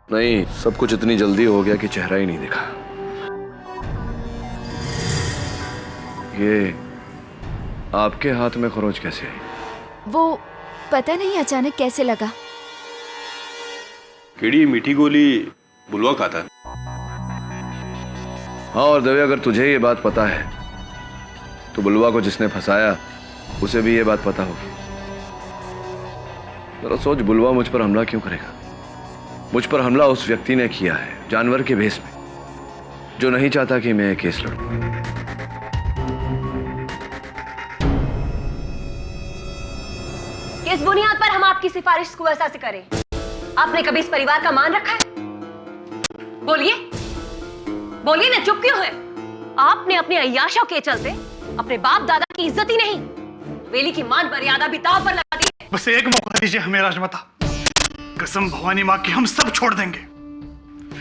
नहीं, सब कुछ इतनी जल्दी हो गया कि चेहरा ही नहीं दिखा। ये आपके हाथ में खरोंच कैसे आई? वो पता नहीं अचानक कैसे लगा। केड़ी मीठी गोली बुलवा खाता है। हाँ, और दवे, अगर तुझे ये बात पता है तो बुलवा को जिसने फंसाया उसे भी ये बात पता होगी। जरा सोच, बुलवा मुझ पर हमला क्यों करेगा? मुझ पर हमला उस व्यक्ति ने किया है, जानवर के भेष में, जो नहीं चाहता कि मैं केस लड़ूं। किस बुनियाद पर हम आपकी सिफारिश को ऐसा से करें? आपने कभी इस परिवार का मान रखा है? बोलिए, बोलिए ना, चुप क्यों है? आपने अपने अय्याशों के चलते अपने बाप दादा की इज्जत ही नहीं, वेली की मान मर्यादा भी दांव पर लगा दी है। बस एक मौका दीजिए हमें राजमाता। कसम भवानी माँ की, हम सब छोड़ देंगे,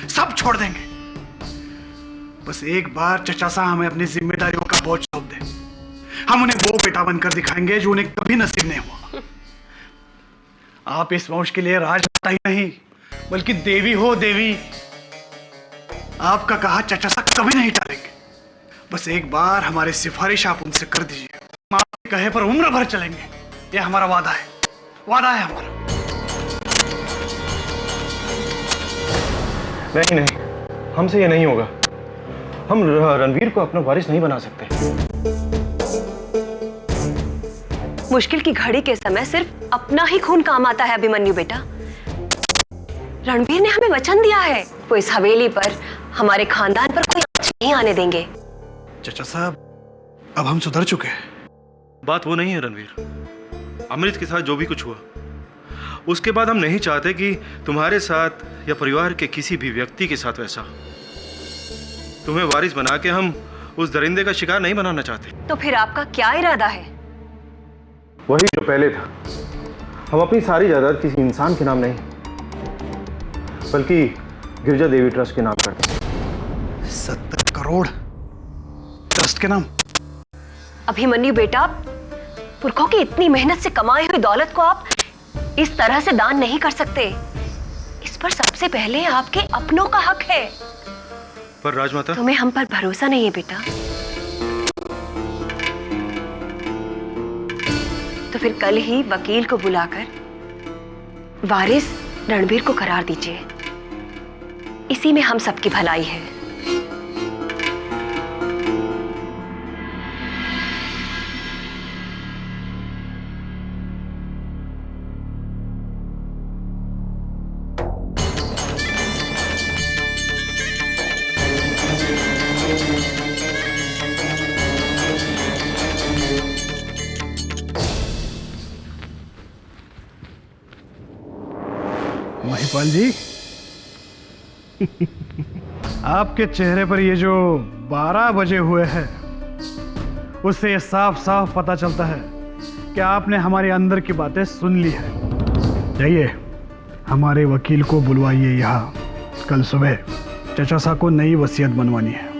सब छोड़ देंगे। बस एक बार चचा सा हमें अपनी जिम्मेदारियों का बोझ सौंप दे। हम उन्हें वो बेटा बनकर दिखाएंगे जो उन्हें कभी नसीब नहीं हुआ। आप इस वंश के लिए राजमाता ही नहीं बल्कि देवी हो, देवी। आपका कहा चचा सा कभी नहीं टालेंगे। बस एक बार हमारी सिफारिश आप उनसे कर दीजिए। हम आपके कहे पर उम्र भर चलेंगे, ये हमारा वादा है, वादा है हमारा। नहीं नहीं, हमसे ये नहीं होगा। हम रणवीर को अपना वारिस नहीं बना सकते। मुश्किल की घड़ी के समय सिर्फ अपना ही खून काम आता है अभिमन्यु बेटा। रणवीर ने हमें वचन दिया है, वो इस हवेली पर हमारे खानदान पर कोई आंच नहीं आने देंगे। चचा साहब, अब हम सुधर चुके हैं। बात वो नहीं है रणवीर। अमृत के साथ जो भी कुछ हुआ, उसके बाद हम नहीं चाहते कि तुम्हारे साथ या परिवार के किसी भी व्यक्ति के साथ वैसा। तुम्हें वारिस बना के हम उस दरिंदे का शिकार नहीं बनाना चाहते। तो फिर आपका क्या इरादा है? वही जो पहले था। हम अपनी सारी जायदाद किसी इंसान के नाम नहीं बल्कि गिरजा देवी ट्रस्ट के नाम करते हैं। 70 करोड़ ट्रस्ट के नाम? अभिमन्यु बेटा, पुरखों की इतनी मेहनत से कमाई हुई दौलत को आप इस तरह से दान नहीं कर सकते। इस पर सबसे पहले आपके अपनों का हक है। पर राजमाता, तुम्हें हम पर भरोसा नहीं है बेटा? तो फिर कल ही वकील को बुलाकर वारिस रणबीर को करार दीजिए। इसी में हम सबकी भलाई है। महिपाल जी, आपके चेहरे पर ये जो 12 बजे हुए हैं, उससे ये साफ साफ पता चलता है कि आपने हमारे अंदर की बातें सुन ली है। जाइए, हमारे वकील को बुलवाइए यहाँ। कल सुबह चचा साहब को नई वसीयत बनवानी है।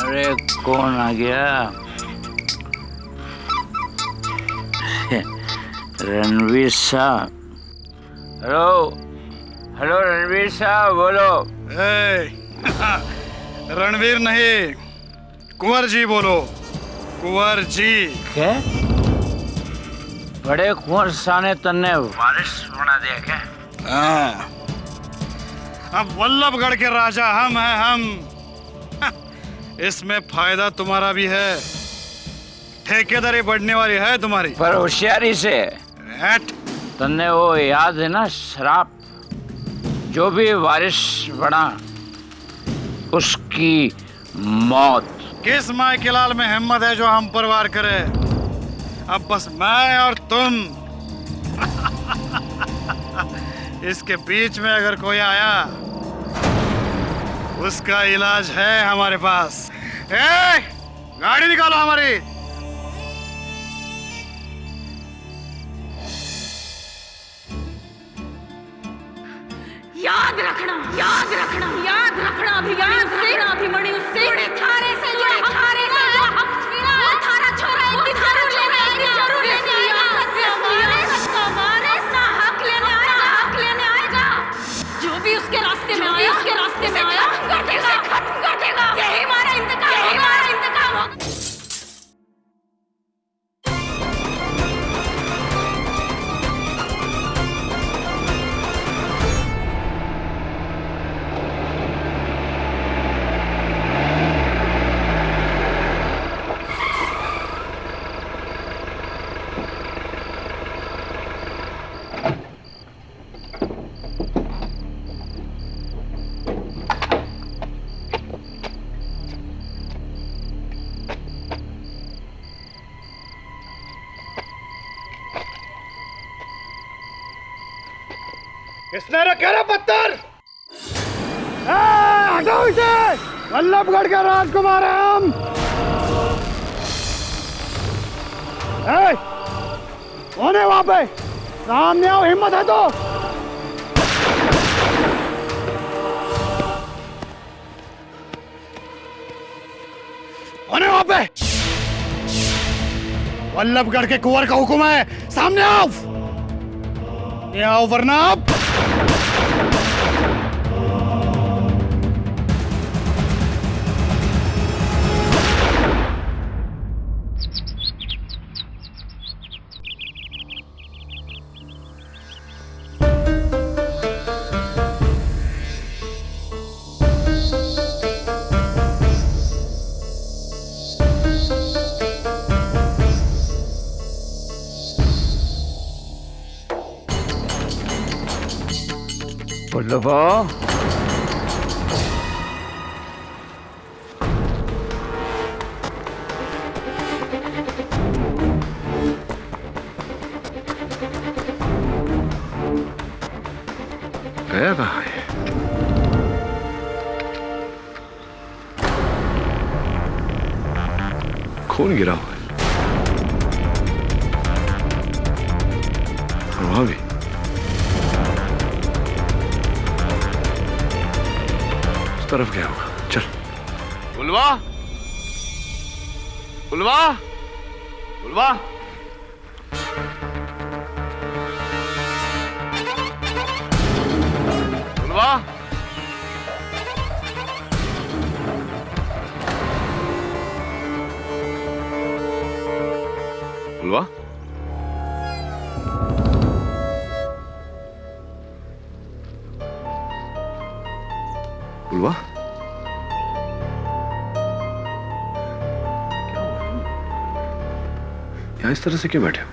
अरे कौन आ गया? रणवीर साहब। हेलो हेलो, रणवीर साहब बोलो। रणवीर नहीं, कुंवर जी बोलो, कुंवर जी। क्या? बड़े कुंवर साने तन्ने वारिस बना दिया क्या? हाँ, अब वल्लभगढ़ के राजा हम हैं, हम। इसमें फायदा तुम्हारा भी है, ठेकेदारी बढ़ने वाली है तुम्हारी। पर होशियारी से। तन्ने वो याद है ना श्राप, जो भी वारिस बना उसकी मौत। किस माई के लाल में हिम्मत है जो हम पर वार करे? अब बस मैं और तुम। इसके बीच में अगर कोई आया, उसका इलाज है हमारे पास। गाड़ी निकालो हमारी। याद रखना, याद रखना, याद रखना, अभिमन्यु से थारे से जो हक छीना, वो थारा छोरा एक दिन जरूर लेने आएगा, जरूर लेने आएगा। अपना हक लेने आएगा। जो भी उसके रास्ते में आया, खत्म कर देगा। यही हमारा इंतकाम होगा। किसने रखे रे पत्थर? हटाओ इसे! वल्लभगढ़ के राजकुमार हैं हम। कौन है वहां पे? सामने आओ, हिम्मत है तो। कौन है वहां पे? वल्लभगढ़ के कुंवर का हुक्म है, सामने आओ। ये आओ वरना आप। बुल्लुबा, गया कहाँ है? खून गिरा हुआ है और वहां भी। उस तरफ गया होगा। चल। बुलवा, बुलवा, बुलवा। बुलवा, बुलवा। बुलवा, यहाँ इस तरह से क्यों बैठे हो?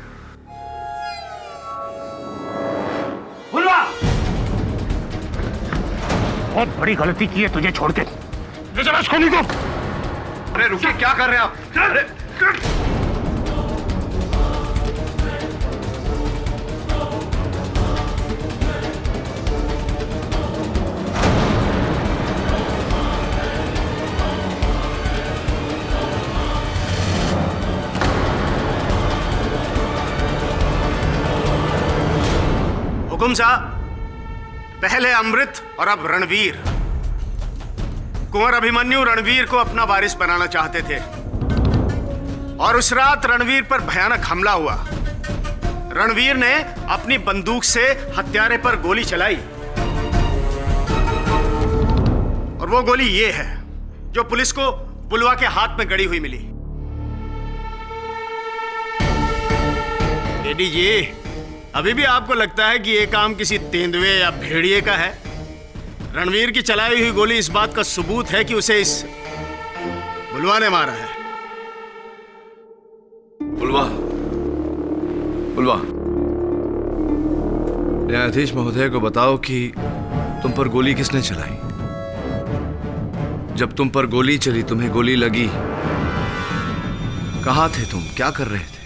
बुलवा, बहुत बड़ी गलती की है तुझे छोड़ के। ले चला इसको को। अरे रुकिए, क्या कर रहे हैं आप? अरे हुकुम साहब, पहले अमृत और अब रणवीर। कुंवर अभिमन्यु रणवीर को अपना वारिस बनाना चाहते थे और उस रात रणवीर पर भयानक हमला हुआ। रणवीर ने अपनी बंदूक से हत्यारे पर गोली चलाई और वो गोली ये है जो पुलिस को बुलवा के हाथ में गड़ी हुई मिली। एडीजी, अभी भी आपको लगता है कि ये काम किसी तेंदुए या भेड़िए का है? रणवीर की चलाई हुई गोली इस बात का सबूत है कि उसे इस बुलवा ने मारा है। बुलवा, बुलवा, न्यायाधीश महोदय को बताओ कि तुम पर गोली किसने चलाई? जब तुम पर गोली चली, तुम्हें गोली लगी, कहाँ थे तुम? क्या कर रहे थे?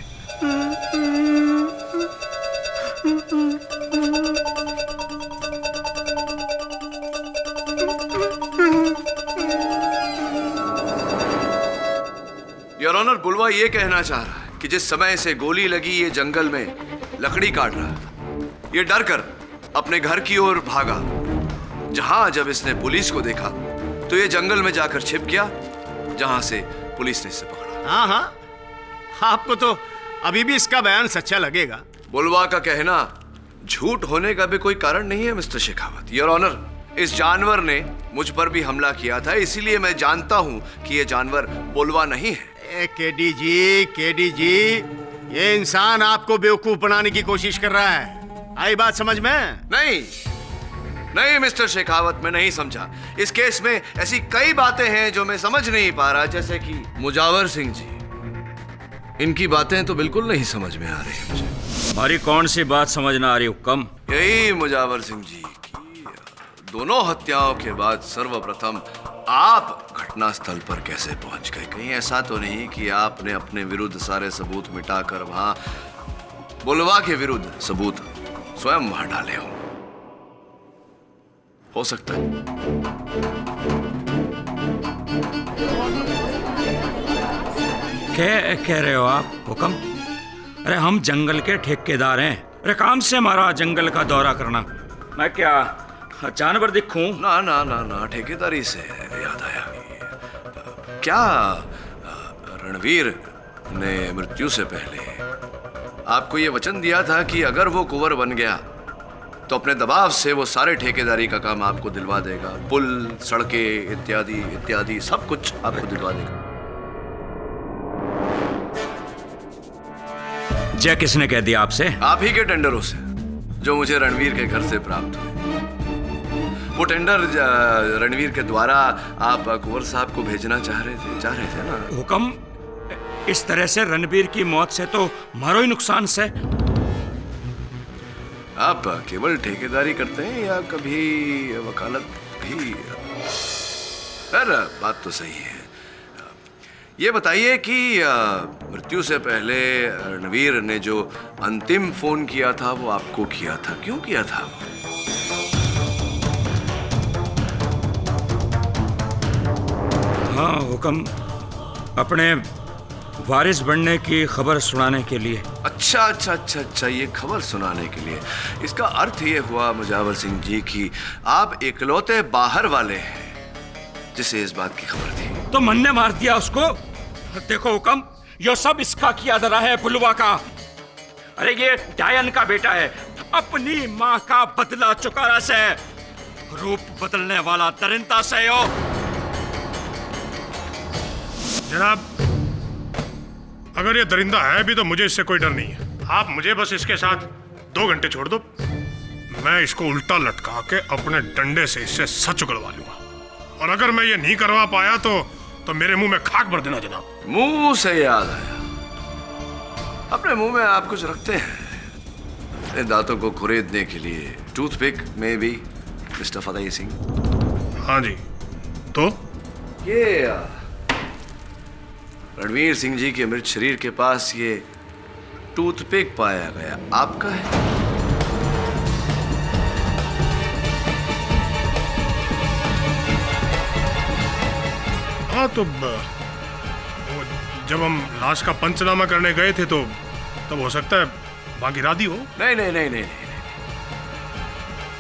योर ऑनर, बुलवा ये कहना चाह रहा है कि जिस समय से गोली लगी ये जंगल में लकड़ी काट रहा था। ये डर कर अपने घर की ओर भागा। जहां जब इसने पुलिस को देखा तो ये जंगल में जाकर छिप गया, जहां से पुलिस ने इसे पकड़ा। हाँ हाँ, आपको तो अभी भी इसका बयान सच्चा लगेगा। बुलवा का कहना झूठ होने का भी कोई कारण नहीं है मिस्टर शेखावत। योर ऑनर, इस जानवर ने मुझ पर भी हमला किया था, इसीलिए मैं जानता हूं कि ये जानवर बुलवा नहीं है। केडी जी, ये इंसान आपको बेवकूफ बनाने की कोशिश कर रहा है। आई बात समझ में? नहीं मिस्टर शेखावत, मैं नहीं समझा। इस केस में ऐसी कई बातें हैं जो मैं समझ नहीं पा रहा, जैसे कि मुजावर सिंह जी, इनकी बातें तो बिल्कुल नहीं समझ में आ रही मुझे। हमारी कौन सी बात समझ ना आ रही हुक्म? यही मुजावर सिंह जी की दोनों हत्याओं के बाद सर्वप्रथम आप घटनास्थल पर कैसे पहुंच गए? कहीं ऐसा तो नहीं कि आपने अपने विरुद्ध सारे सबूत मिटाकर वहां बुलवा के विरुद्ध सबूत स्वयं वहां डाले हो सकता है। क्या कह रहे हो आप हुक्म? अरे हम जंगल के ठेकेदार हैं। अरे काम से हमारा जंगल का दौरा करना। मैं क्या जानवर दिखूं? ना ना ना ना, ठेकेदारी से याद आया, क्या रणवीर ने मृत्यु से पहले आपको ये वचन दिया था कि अगर वो कुंवर बन गया तो अपने दबाव से वो सारे ठेकेदारी का काम आपको दिलवा देगा? पुल, सड़कें इत्यादि इत्यादि सब कुछ आपको दिलवा देगा। जय किसने कह दिया आपसे? आप ही के टेंडरों से, जो मुझे रणवीर के घर से प्राप्त हुए। वो टेंडर रणवीर के द्वारा आप कुंवर साहब को भेजना चाह रहे थे ना? हुक्म, इस तरह से रणवीर की मौत से तो हमारा ही नुकसान से। आप केवल ठेकेदारी करते हैं या कभी वकालत भी? खैर, बात तो सही है। ये बताइए कि मृत्यु से पहले रणवीर ने जो अंतिम फोन किया था वो आपको किया था, क्यों किया था? हाँ हुक्म, अपने वारिस बनने की खबर सुनाने के लिए। अच्छा, ये खबर सुनाने के लिए। इसका अर्थ ये हुआ मुजावर सिंह जी कि आप इकलौते बाहर वाले हैं जिसे इस बात की खबर थी। तो मन ने मार दिया उसको। देखो हुक्म, ये सब इसका किया धरा है, बुलवा का। अरे ये डायन का बेटा है, अपनी माँ का बदला चुकारा से, रूप बदलने वाला दरिंदा से हो। जनाब, अगर ये दरिंदा है भी तो मुझे इससे कोई डर नहीं है। आप मुझे बस इसके साथ 2 घंटे छोड़ दो, मैं इसको उल्टा लटका के अपने डंडे से इससे सच उगलवा लूंगा। और अगर मैं ये नहीं करवा पाया तो मेरे मुंह में खाक भर देना जनाब। मुंह से याद आया, अपने मुंह में आप कुछ रखते हैं अपने दांतों को खुरेदने के लिए? टूथपिक में भी मिस्टर फतेह सिंह? हाँ जी। तो ये रणवीर सिंह जी के मृत शरीर के पास ये टूथपिक पाया गया, आपका है? हाँ, तो जब हम लाश का पंचनामा करने गए थे तो तब हो सकता है वहां गिरा दी हो। नहीं।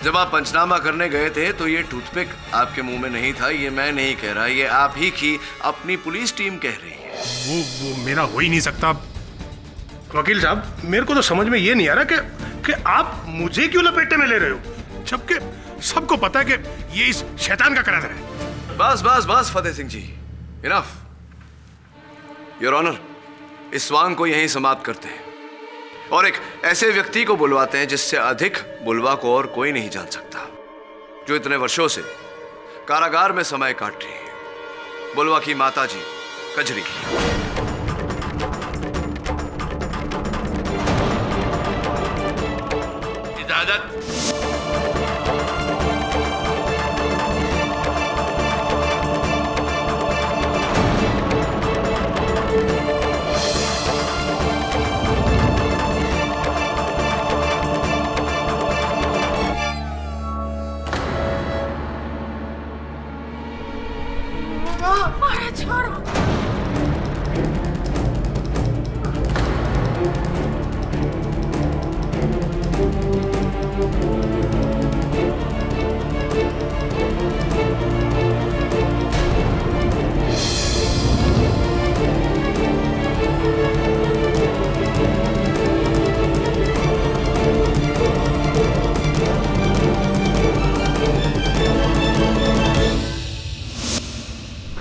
जब आप पंचनामा करने गए थे तो ये टूथपिक आपके मुंह में नहीं था। ये मैं नहीं कह रहा, ये आप ही की अपनी पुलिस टीम कह रही है। वो मेरा हो ही नहीं सकता। वकील साहब, मेरे को तो समझ में ये नहीं आ रहा कि आप मुझे क्यों लपेटे में ले रहे हो, जबकि सबको पता है कि ये इस शैतान का करार है। बस फतेह सिंह जी, इनफ। योर ऑनर, इस स्वांग को यहीं समाप्त करते हैं और एक ऐसे व्यक्ति को बुलवाते हैं जिससे अधिक बुलवा को और कोई नहीं जान सकता, जो इतने वर्षों से कारागार में समय काट रही है। बुलवा की माता जी कजरी। इजाजत। मारा छोरो।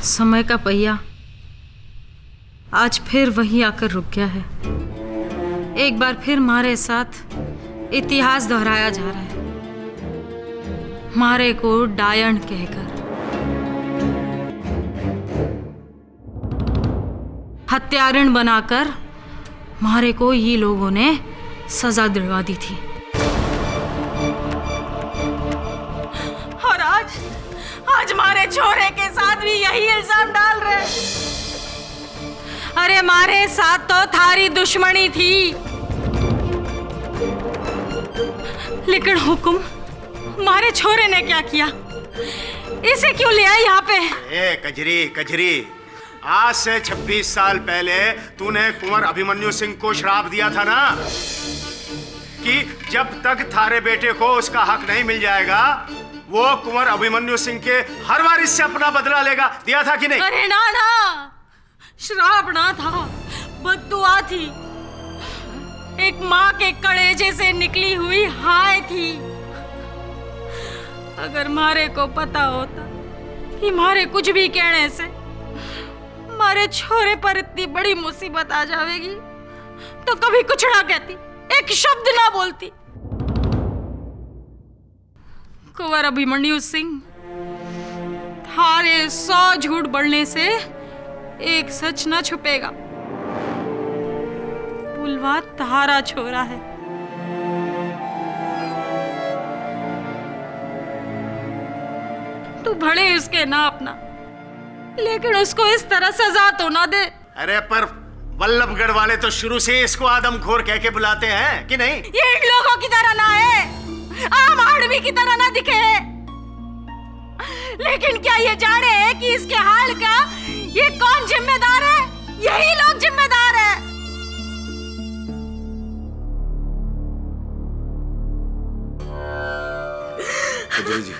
समय का पहिया आज फिर वहीं आकर रुक गया है। एक बार फिर हमारे साथ इतिहास दोहराया जा रहा है, मारे को डायन कहकर। हत्यारण बनाकर मारे को ये लोगों ने सजा दिलवा दी थी। और आज मारे छोरे के साथ भी यही इल्जाम डाल रहे। अरे मारे साथ तो थारी दुश्मनी थी, लेकिन हुक्म मारे छोरे ने क्या किया? इसे क्यों ले आया यहाँ पे? ए कजरी कजरी, आज से 26 साल पहले तूने कुंवर अभिमन्यु सिंह को श्राप दिया था ना कि जब तक थारे बेटे को उसका हक नहीं मिल जाएगा वो कुंवर अभिमन्यु सिंह के हर वारिस से अपना बदला लेगा। दिया था कि नहीं? अरे ना ना, श्राप ना था, बद्दुआ थी। एक माँ के कलेजे से निकली हुई हाय थी। अगर मारे को पता होता कि मारे कुछ भी कहने से मारे छोरे पर इतनी बड़ी मुसीबत आ जाएगी तो कभी कुछ ना कहती, एक शब्द ना बोलती। कुंवर अभिमन्यु सिंह, थारे 100 झूठ बढ़ने से एक सच न छुपेगा। बुलवा तारा छोरा है। तू भले उसके ना अपना, लेकिन उसको इस तरह सजा तो ना दे। अरे पर वल्लभगढ़ वाले तो शुरू से इसको आदमखोर कह के बुलाते हैं कि नहीं? ये इन लोगों की तरह ना है, आम आदमी की तरह ना दिखे, लेकिन क्या ये जाने है कि इसके हाल का ये कौन जिम्मेदार है? यही लोग जिम्मेदार है। कजरी जी,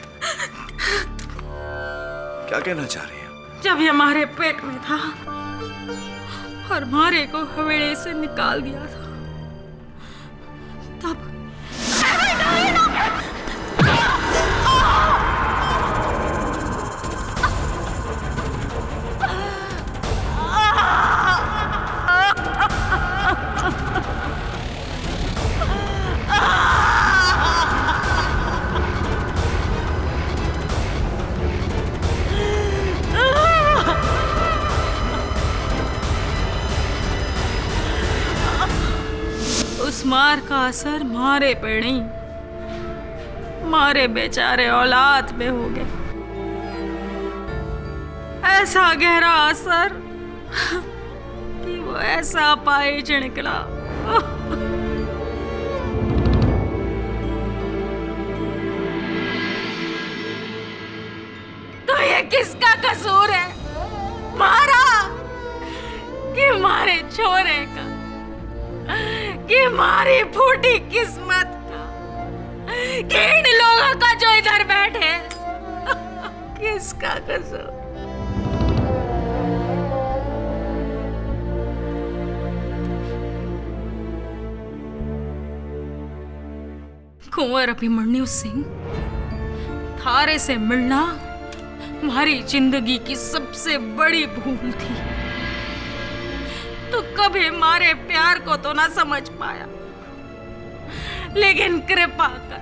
क्या कहना चाह रही हैं? जब ये हमारे पेट में था और मारे को हवेली से निकाल दिया था, तब उस मार का असर मारे पे नहीं, मारे बेचारे औलाद में हो गए। ऐसा गहरा असर कि वो ऐसा पाए निकला। तो ये किसका कसूर है? मारा कि मारे छोरे का, कि मारी फूटी किस्मत का, कि इन लोगों का जो इधर बैठे किसका कसूर? कुंवर अभिमन्यु सिंह, थारे से मिलना हमारी जिंदगी की सबसे बड़ी भूल थी। तो कभी हमारे प्यार को तो ना समझ पाया, लेकिन कृपा कर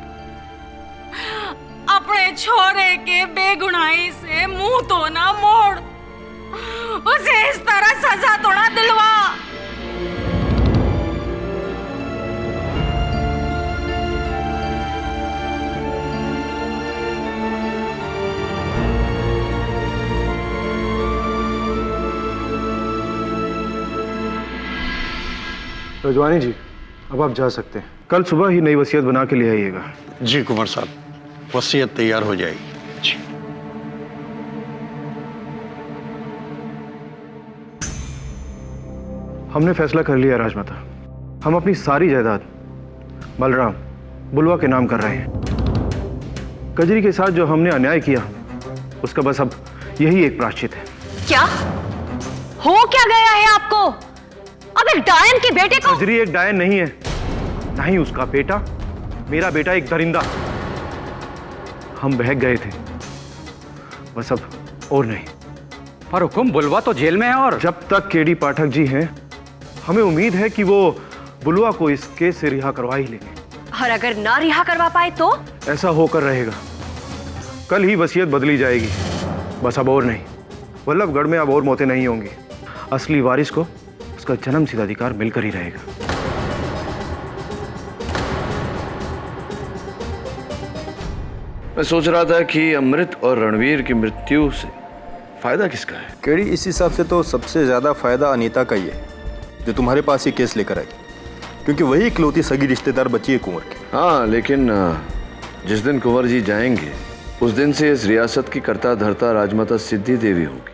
अपने छोरे के बेगुनाही से मुंह तो ना मोड़, उसे इस तरह सजा तो ना दिलवा। रजवानी जी, अब आप जा सकते हैं। कल सुबह ही नई वसीयत बना के ले आइएगा। जी कुंवर साहब, वसीयत तैयार हो जाएगी। जी। हमने फैसला कर लिया राजमाता, हम अपनी सारी जायदाद बलराम बुलवा के नाम कर रहे हैं। कजरी के साथ जो हमने अन्याय किया उसका बस अब यही एक प्रायश्चित है। क्या हो क्या गया है आपको? अब एक डायन के बेटे को? कजरी एक डायन नहीं है, नहीं उसका बेटा, मेरा बेटा एक दरिंदा। हम बहक गए थे, बस अब और नहीं। पर हुकुम, बुलवा तो जेल में है और जब तक केडी पाठक जी हैं हमें उम्मीद है कि वो बुलवा को इस केस से रिहा करवा ही लेंगे। और अगर ना रिहा करवा पाए तो? ऐसा होकर रहेगा, कल ही वसीयत बदली जाएगी, बस अब और नहीं। वल्लभगढ़ में अब और मौतें नहीं होंगी, असली वारिस को उसका जन्म सिद्ध अधिकार मिलकर ही रहेगा। मैं सोच रहा था कि अमृत और रणवीर की मृत्यु से फायदा किसका है? केडी, इस हिसाब से तो सबसे ज्यादा फायदा अनीता का ही है, जो तुम्हारे पास ये केस लेकर आई, क्योंकि वही इकलौती सगी रिश्तेदार बची है कुंवर की। हाँ, लेकिन जिस दिन कुंवर जी जाएंगे उस दिन से इस रियासत की कर्ता धर्ता राजमाता सिद्धि देवी होगी।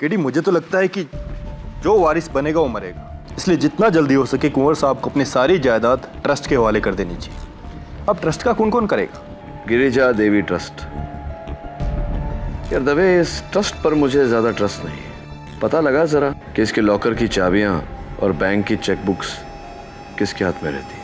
केडी, मुझे तो लगता है कि जो वारिस बनेगा वो मरेगा, इसलिए जितना जल्दी हो सके कुंवर साहब को अपनी सारी जायदाद ट्रस्ट के हवाले कर देनी चाहिए। अब ट्रस्ट का कौन कौन करेगा? गिरिजा देवी ट्रस्ट। यार दवे, इस ट्रस्ट पर मुझे ज्यादा ट्रस्ट नहीं है। पता लगा जरा कि इसके लॉकर की चाबियां और बैंक की चेकबुक्स किसके हाथ में रहती है?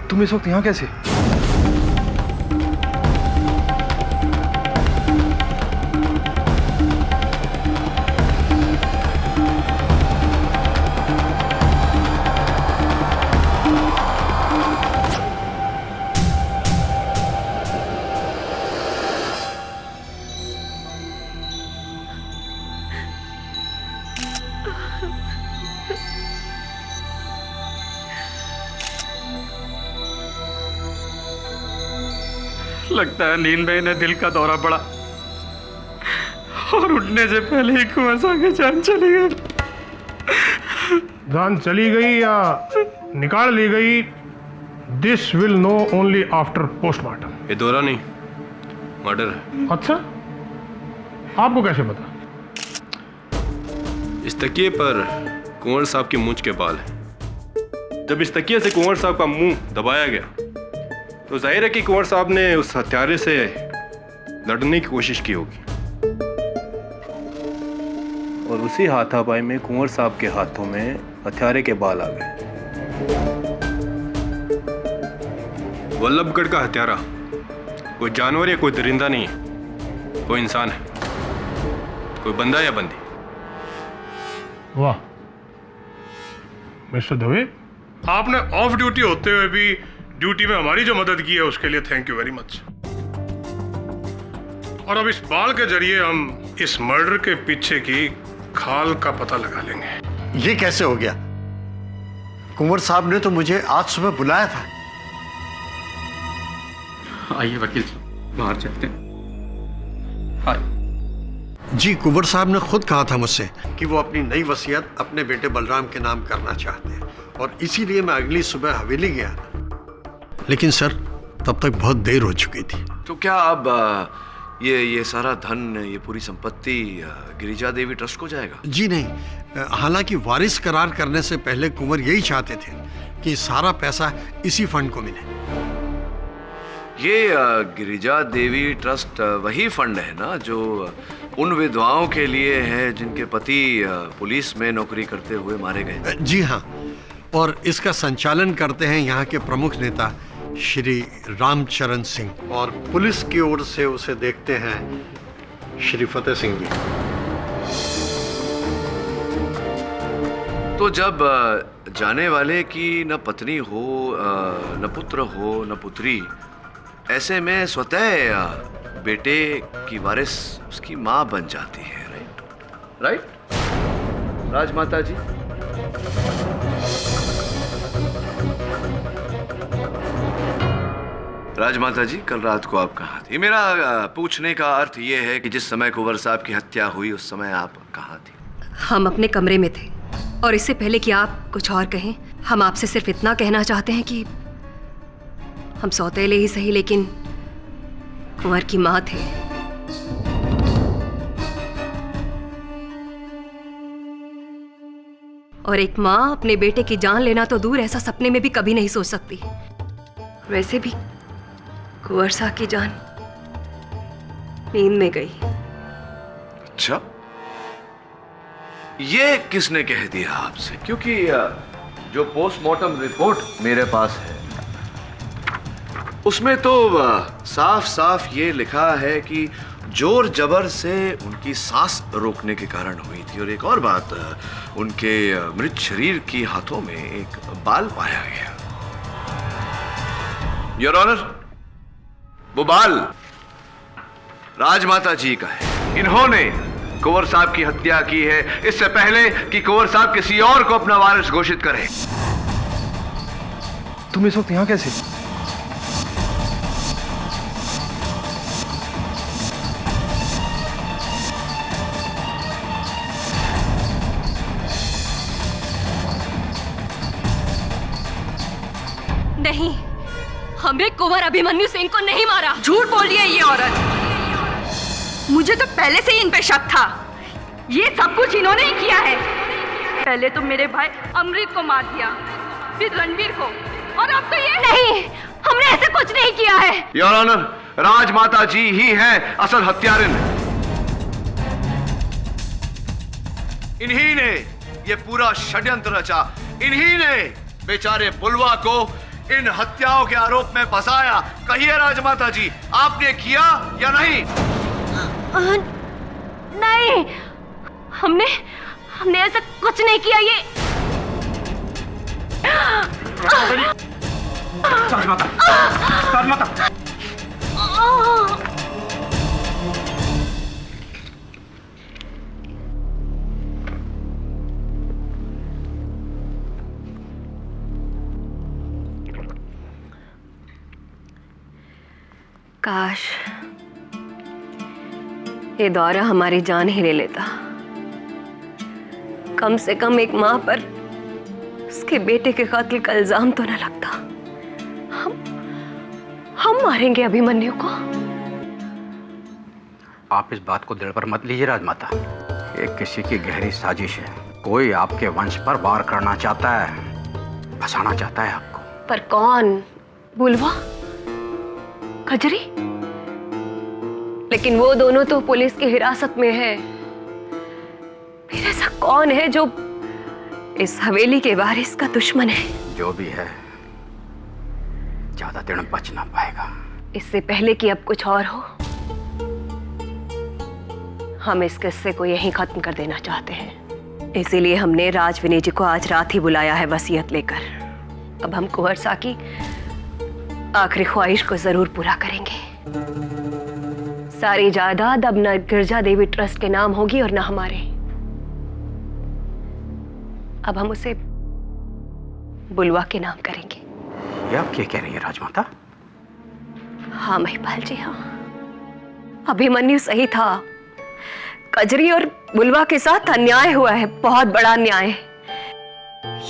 तुम इस वक्त यहाँ कैसे? लगता है नींद में इन्हें दिल का दौरा पड़ा और उठने से पहले ही कुंवर साहब की जान चली गई। जान चली गई या निकाल ली गई, this will know only after postmortem. ये दौरा नहीं, मर्डर है। अच्छा, आपको कैसे पता? इस तकिए पर कुंवर साहब की मूंछ के बाल हैं। जब इस तकिए से कुंवर साहब का मुंह दबाया गया तो जाहिर है कि कुंवर साहब ने उस हत्यारे से लड़ने की कोशिश की होगी, और उसी हाथापाई में कुंवर साहब के हाथों में हत्यारे के बाल आ गए। वल्लभगढ़ का हत्यारा कोई जानवर या कोई दरिंदा नहीं है, कोई इंसान है, कोई बंदा या बंदी। वाह मिस्टर दवे, आपने ऑफ ड्यूटी होते हुए भी ड्यूटी में हमारी जो मदद की है उसके लिए थैंक यू वेरी मच। और अब इस बाल के जरिए हम इस मर्डर के पीछे की खाल का पता लगा लेंगे। ये कैसे हो गया? कुंवर साहब ने तो मुझे आज सुबह बुलाया था। आइए वकील साहब, बाहर चलते हैं। हाँ जी, कुंवर साहब ने खुद कहा था मुझसे कि वो अपनी नई वसीयत अपने बेटे बलराम के नाम करना चाहते हैं, और इसीलिए मैं अगली सुबह हवेली गया। लेकिन सर, तब तक बहुत देर हो चुकी थी। तो क्या अब ये सारा धन, ये पूरी संपत्ति गिरिजा देवी ट्रस्ट को जाएगा? जी नहीं, हालांकि वारिस करार करने से पहले कुंवर यही चाहते थे कि सारा पैसा इसी फंड को मिले। ये गिरिजा देवी ट्रस्ट वही फंड है ना जो उन विधवाओं के लिए है जिनके पति पुलिस में नौकरी करते हुए मारे गए? जी हाँ, और इसका संचालन करते हैं यहाँ के प्रमुख नेता श्री रामचरण सिंह, और पुलिस की ओर से उसे देखते हैं श्री फतेह सिंह जी। तो जब जाने वाले की न पत्नी हो, न पुत्र हो, न पुत्री, ऐसे में स्वतः बेटे की वारिस उसकी माँ बन जाती है। Right right Rajmata ji. राजमाता जी, कल रात को आप कहाँ थी? मेरा पूछने का अर्थ ये है कि जिस समय कुंवर साहब की हत्या हुई उस समय आप कहाँ थी? हम अपने कमरे में थे, और इससे पहले कि आप कुछ और कहें, हम आपसे सिर्फ इतना कहना चाहते हैं कि हम सौतेले ही सही लेकिन कुंवर की माँ थे। और एक माँ अपने बेटे की जान लेना तो दूर, ऐसा सपने में भी कभी नहीं सोच सकती। वैसे भी कुंवर साहब की जान नींद में गई। अच्छा, ये किसने कह दिया आपसे? क्योंकि जो पोस्टमार्टम रिपोर्ट मेरे पास है उसमें तो साफ साफ ये लिखा है कि जोर जबर से उनकी सांस रोकने के कारण हुई थी। और एक और बात, उनके मृत शरीर की हाथों में एक बाल पाया गया। योर ऑनर, वो बाल राजमाता जी का है। इन्होंने कुंवर साहब की हत्या की है इससे पहले कि कुंवर साहब किसी और को अपना वारिस घोषित करें। तुम इस वक्त यहां कैसे? नहीं, हमने कुंवर अभिमन्यु सिंह को नहीं मारा। झूठ बोल रही है ये औरत। मुझे तो पहले से ही इन पे शक था। ये सब कुछ इन्होंने ही किया है। पहले तो मेरे भाई अमृत को मार दिया, फिर रणवीर को, और अब तो ये। नहीं, हमने ऐसा कुछ नहीं किया है। योर ऑनर, राजमाता जी ही हैं असल हत्यारिन। इन्हीं ने ये पूरा षड्यंत्र रचा। इन्हीं ने बेचारे बुलवा को इन हत्याओं के आरोप में फंसाया। कहिए राजमाता जी, आपने किया या नहीं? नहीं, हमने ऐसा कुछ नहीं किया। ये राजमाता, राजमाता। काश ये दौरा हमारी जान ही ले लेता। कम से कम एक माँ पर उसके बेटे के कातिल का इल्जाम तो न लगता। हम मारेंगे अभिमन्यु को। आप इस बात को दिल पर मत लीजिए राजमाता। ये किसी की गहरी साजिश है। कोई आपके वंश पर वार करना चाहता है, फंसाना चाहता है आपको। पर कौन? बुलवा? खजरी? लेकिन वो दोनों तो पुलिस की हिरासत में है। फिर ऐसा कौन है जो इस हवेली के वारिस का दुश्मन है? जो भी है, ज्यादा दिन बच ना पाएगा। इससे पहले कि अब कुछ और हो, हम इस किस्से को यहीं खत्म कर देना चाहते हैं। इसीलिए हमने राजविनय जी को आज रात ही बुलाया है वसीयत लेकर। अब हम कुंवर साहब की आखिरी ख्वाहिश को जरूर पूरा करेंगे। सारी जायदाद अब न गिरजा देवी ट्रस्ट के नाम होगी और न हमारे। अब हम उसे बुलवा के नाम करेंगे। ये आप क्या कह रही है राजमाता? हाँ महिपाल जी, हाँ, अभिमन्यु सही था। कजरी और बुलवा के साथ अन्याय हुआ है, बहुत बड़ा अन्याय।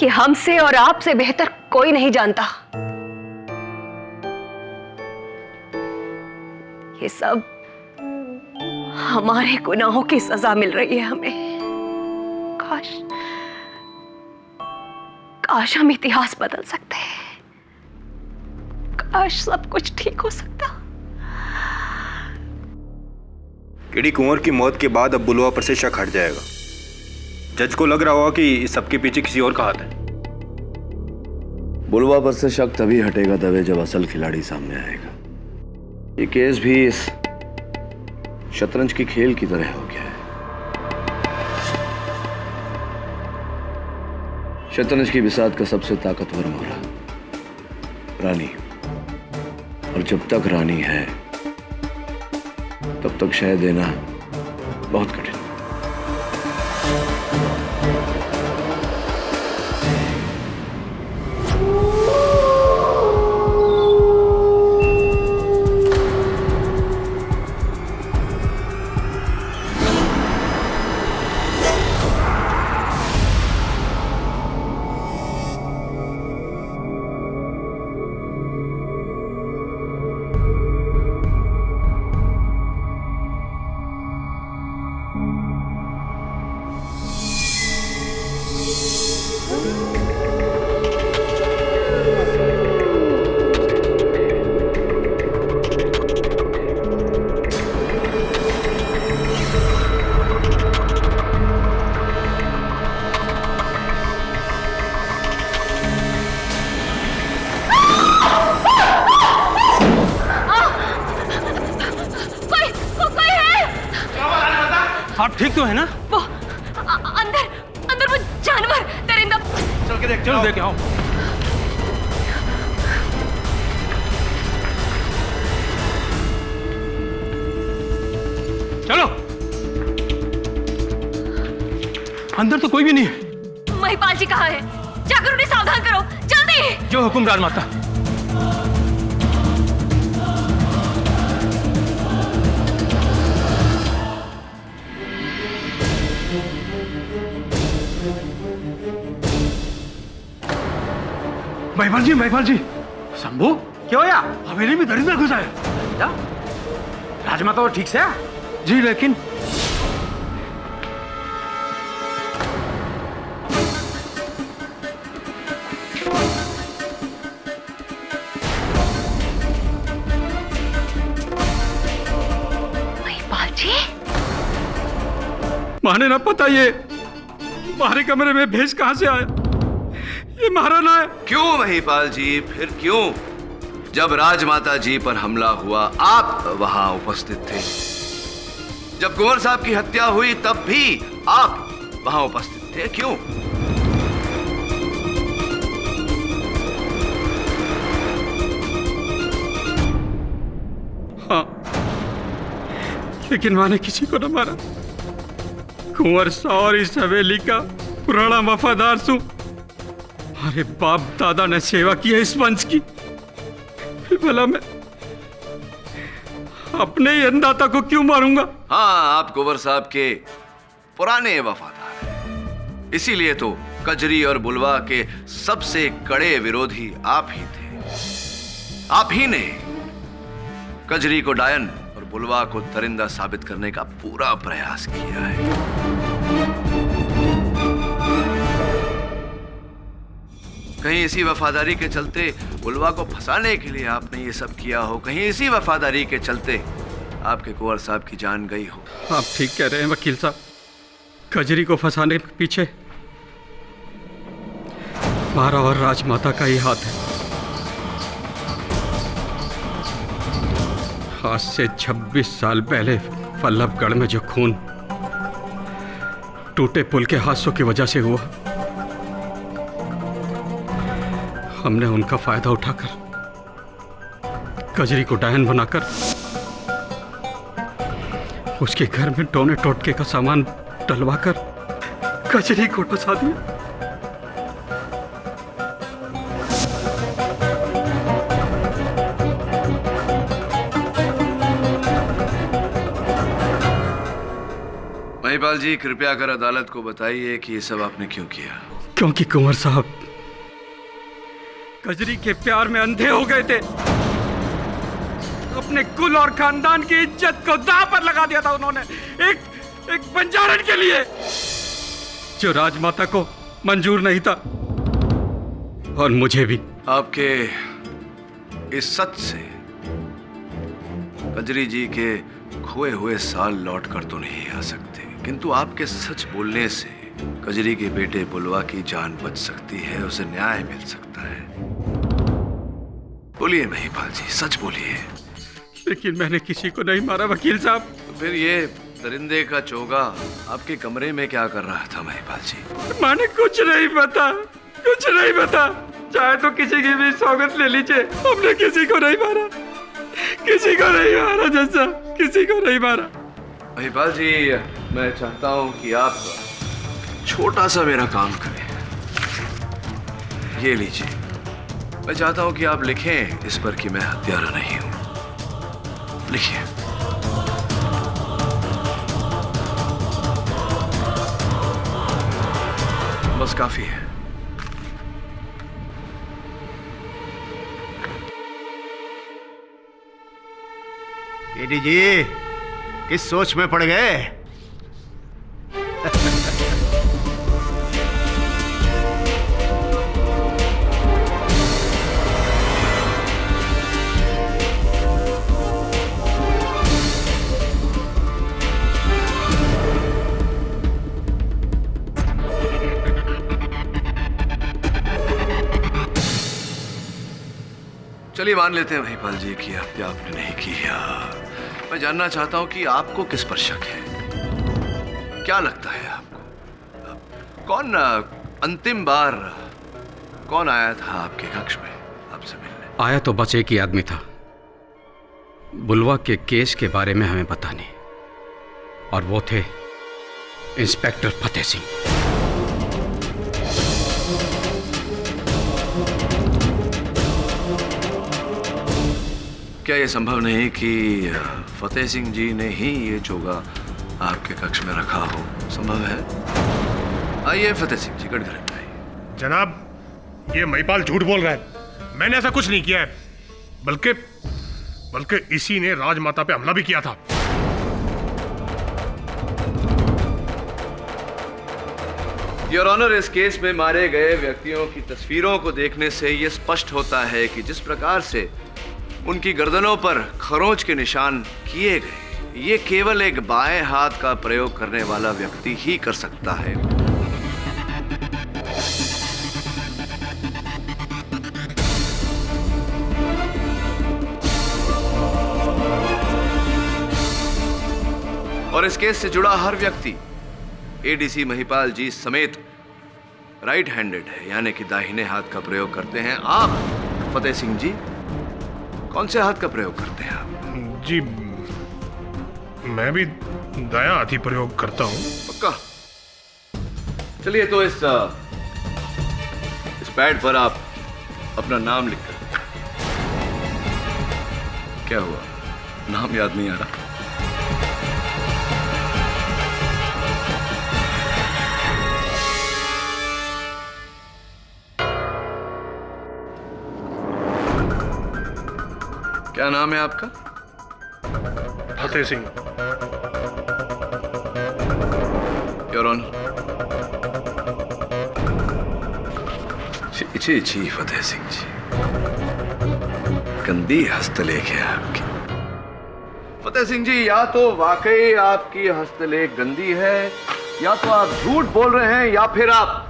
ये हमसे और आपसे बेहतर कोई नहीं जानता। ये सब हमारे गुनाहों की सजा मिल रही है हमें। काश हम इतिहास बदल सकते हैं। काश सब कुछ ठीक हो सकता। केडी, कुंवर की मौत के बाद अब बुलवा पर से शक हट जाएगा। जज को लग रहा होगा कि इस सबके पीछे किसी और का हाथ है। बुलवा पर से शक तभी हटेगा तभी जब असल खिलाड़ी सामने आएगा। ये केस भी इस शतरंज की खेल की तरह हो गया है। शतरंज की बिसात का सबसे ताकतवर मोहरा रानी, और जब तक रानी है तब तक शह देना बहुत कठिन। आप ठीक तो है ना? वो अंदर वो जानवर दरिंदा। चल के देख, चल देख आओ। चलो। अंदर तो कोई भी नहीं है। महिपाल जी कहाँ है? जाकर उन्हें सावधान करो, जल्दी। जो हुक्म राजमाता। महिपाल जी। शंभू क्या होया? हवेली में दरिंदा घुसा है। क्या? राजमाता तो ठीक से है? जी, लेकिन महिपाल जी, माने ना पता ये हमारे कमरे में भेष कहां से आया? ये महाराना है। क्यों महिपाल जी, फिर क्यों? जब राजमाता जी पर हमला हुआ आप वहां उपस्थित थे। जब कुंवर साहब की हत्या हुई तब भी आप वहां उपस्थित थे, क्यों? हाँ, लेकिन माने किसी को न मारा। कुंवर साहब और इस हवेली का पुराना वफादार सू। हमारे बाप दादा ने सेवा की है इस वंश की, फिर भला मैं अपने ही अन्नदाता को क्यों मारूंगा? हाँ, आप कुंवर साहब के पुराने वफादार हैं। इसीलिए तो कजरी और बुलवा के सबसे कड़े विरोधी आप ही थे। आप ही ने कजरी को डायन और बुलवा को दरिंदा साबित करने का पूरा प्रयास किया है। कहीं इसी वफादारी के चलते बुलवा को फंसाने के लिए आपने ये सब किया हो, कहीं इसी वफादारी के चलते आपके कुंवर साहब की जान गई हो। आप ठीक कह रहे हैं वकील साहब। कजरी को फंसाने के पीछे हमारा और राजमाता का ही हाथ है। आज से 26 साल पहले वल्लभगढ़ में जो खून टूटे पुल के हादसों की वजह से हुआ, हमने उनका फायदा उठाकर कजरी को डायन बनाकर उसके घर में टोने टोटके का सामान डलवाकर कजरी को फंसा दिया। महिपाल जी, कृपया कर अदालत को बताइए कि ये सब आपने क्यों किया? क्योंकि कुंवर साहब कजरी के प्यार में अंधे हो गए थे। अपने कुल और खानदान की इज्जत को दांव पर लगा दिया था उन्होंने, एक बंजारन के लिए, जो राजमाता को मंजूर नहीं था, और मुझे भी। आपके इस सच से कजरी जी के खोए हुए साल लौट कर तो नहीं आ सकते, किंतु आपके सच बोलने से कजरी के बेटे बुलवा की जान बच सकती है, उसे न्याय मिल सकता है। बोलिए महिपाल जी, सच बोलिए। लेकिन मैंने किसी को नहीं मारा वकील साहब। तो फिर ये दरिंदे का चोगा आपके कमरे में क्या कर रहा था महिपाल जी? माने कुछ नहीं पता। कुछ नहीं पता, चाहे तो किसी की भी सौगत ले लीजिए, हमने किसी को नहीं मारा, किसी को नहीं मारा जैसा, किसी को नहीं मारा। महिपाल जी, मैं चाहता हूं कि आप छोटा सा मेरा काम करें। ये लीजिए, मैं चाहता हूं कि आप लिखें इस पर कि मैं हत्यारा नहीं हूं। लिखिए। बस काफी है। केडी जी, किस सोच में पड़ गए? चलिए मान लेते हैं महिपाल जी कि हत्या आपने नहीं की है। मैं जानना चाहता हूं कि आपको किस पर शक है। क्या लगता है आपको? कौन अंतिम बार कौन आया था आपके कक्ष में आपसे मिलने? आया तो बस एक ही आदमी था। बुलवा के केस के बारे में हमें पता नहीं, और वो थे इंस्पेक्टर फतेह सिंह। क्या यह संभव नहीं कि फतेह सिंह जी ने ही ये चोगा आपके कक्ष में रखा हो? संभव है। आइए फतेह सिंह जी, कटघरे में आइए। जनाब, ये महिपाल झूठ बोल रहा है। मैंने ऐसा कुछ नहीं किया है, बल्कि इसी ने राजमाता पे हमला भी किया था। योर ऑनर, इस केस में मारे गए व्यक्तियों की तस्वीरों को देखने से यह स्पष्ट होता है कि जिस प्रकार से उनकी गर्दनों पर खरोंच के निशान किए गए, ये केवल एक बाएं हाथ का प्रयोग करने वाला व्यक्ति ही कर सकता है। और इस केस से जुड़ा हर व्यक्ति एडीसी महिपाल जी समेत राइट हैंडेड है, यानी कि दाहिने हाथ का प्रयोग करते हैं। आप फतेह सिंह जी कौन से हाथ का प्रयोग करते हैं आप? जी, मैं भी दायां हाथ ही प्रयोग करता हूं। पक्का? चलिए तो इस पैड पर आप अपना नाम लिख कर। क्या हुआ, नाम याद नहीं आ रहा? क्या नाम है आपका? फतेह सिंह। Your honour. जी जी फतेह सिंह जी, गंदी हस्तलेख है आपकी। फतेह सिंह जी, या तो वाकई आपकी हस्तलेख गंदी है, या तो आप झूठ बोल रहे हैं, या फिर आप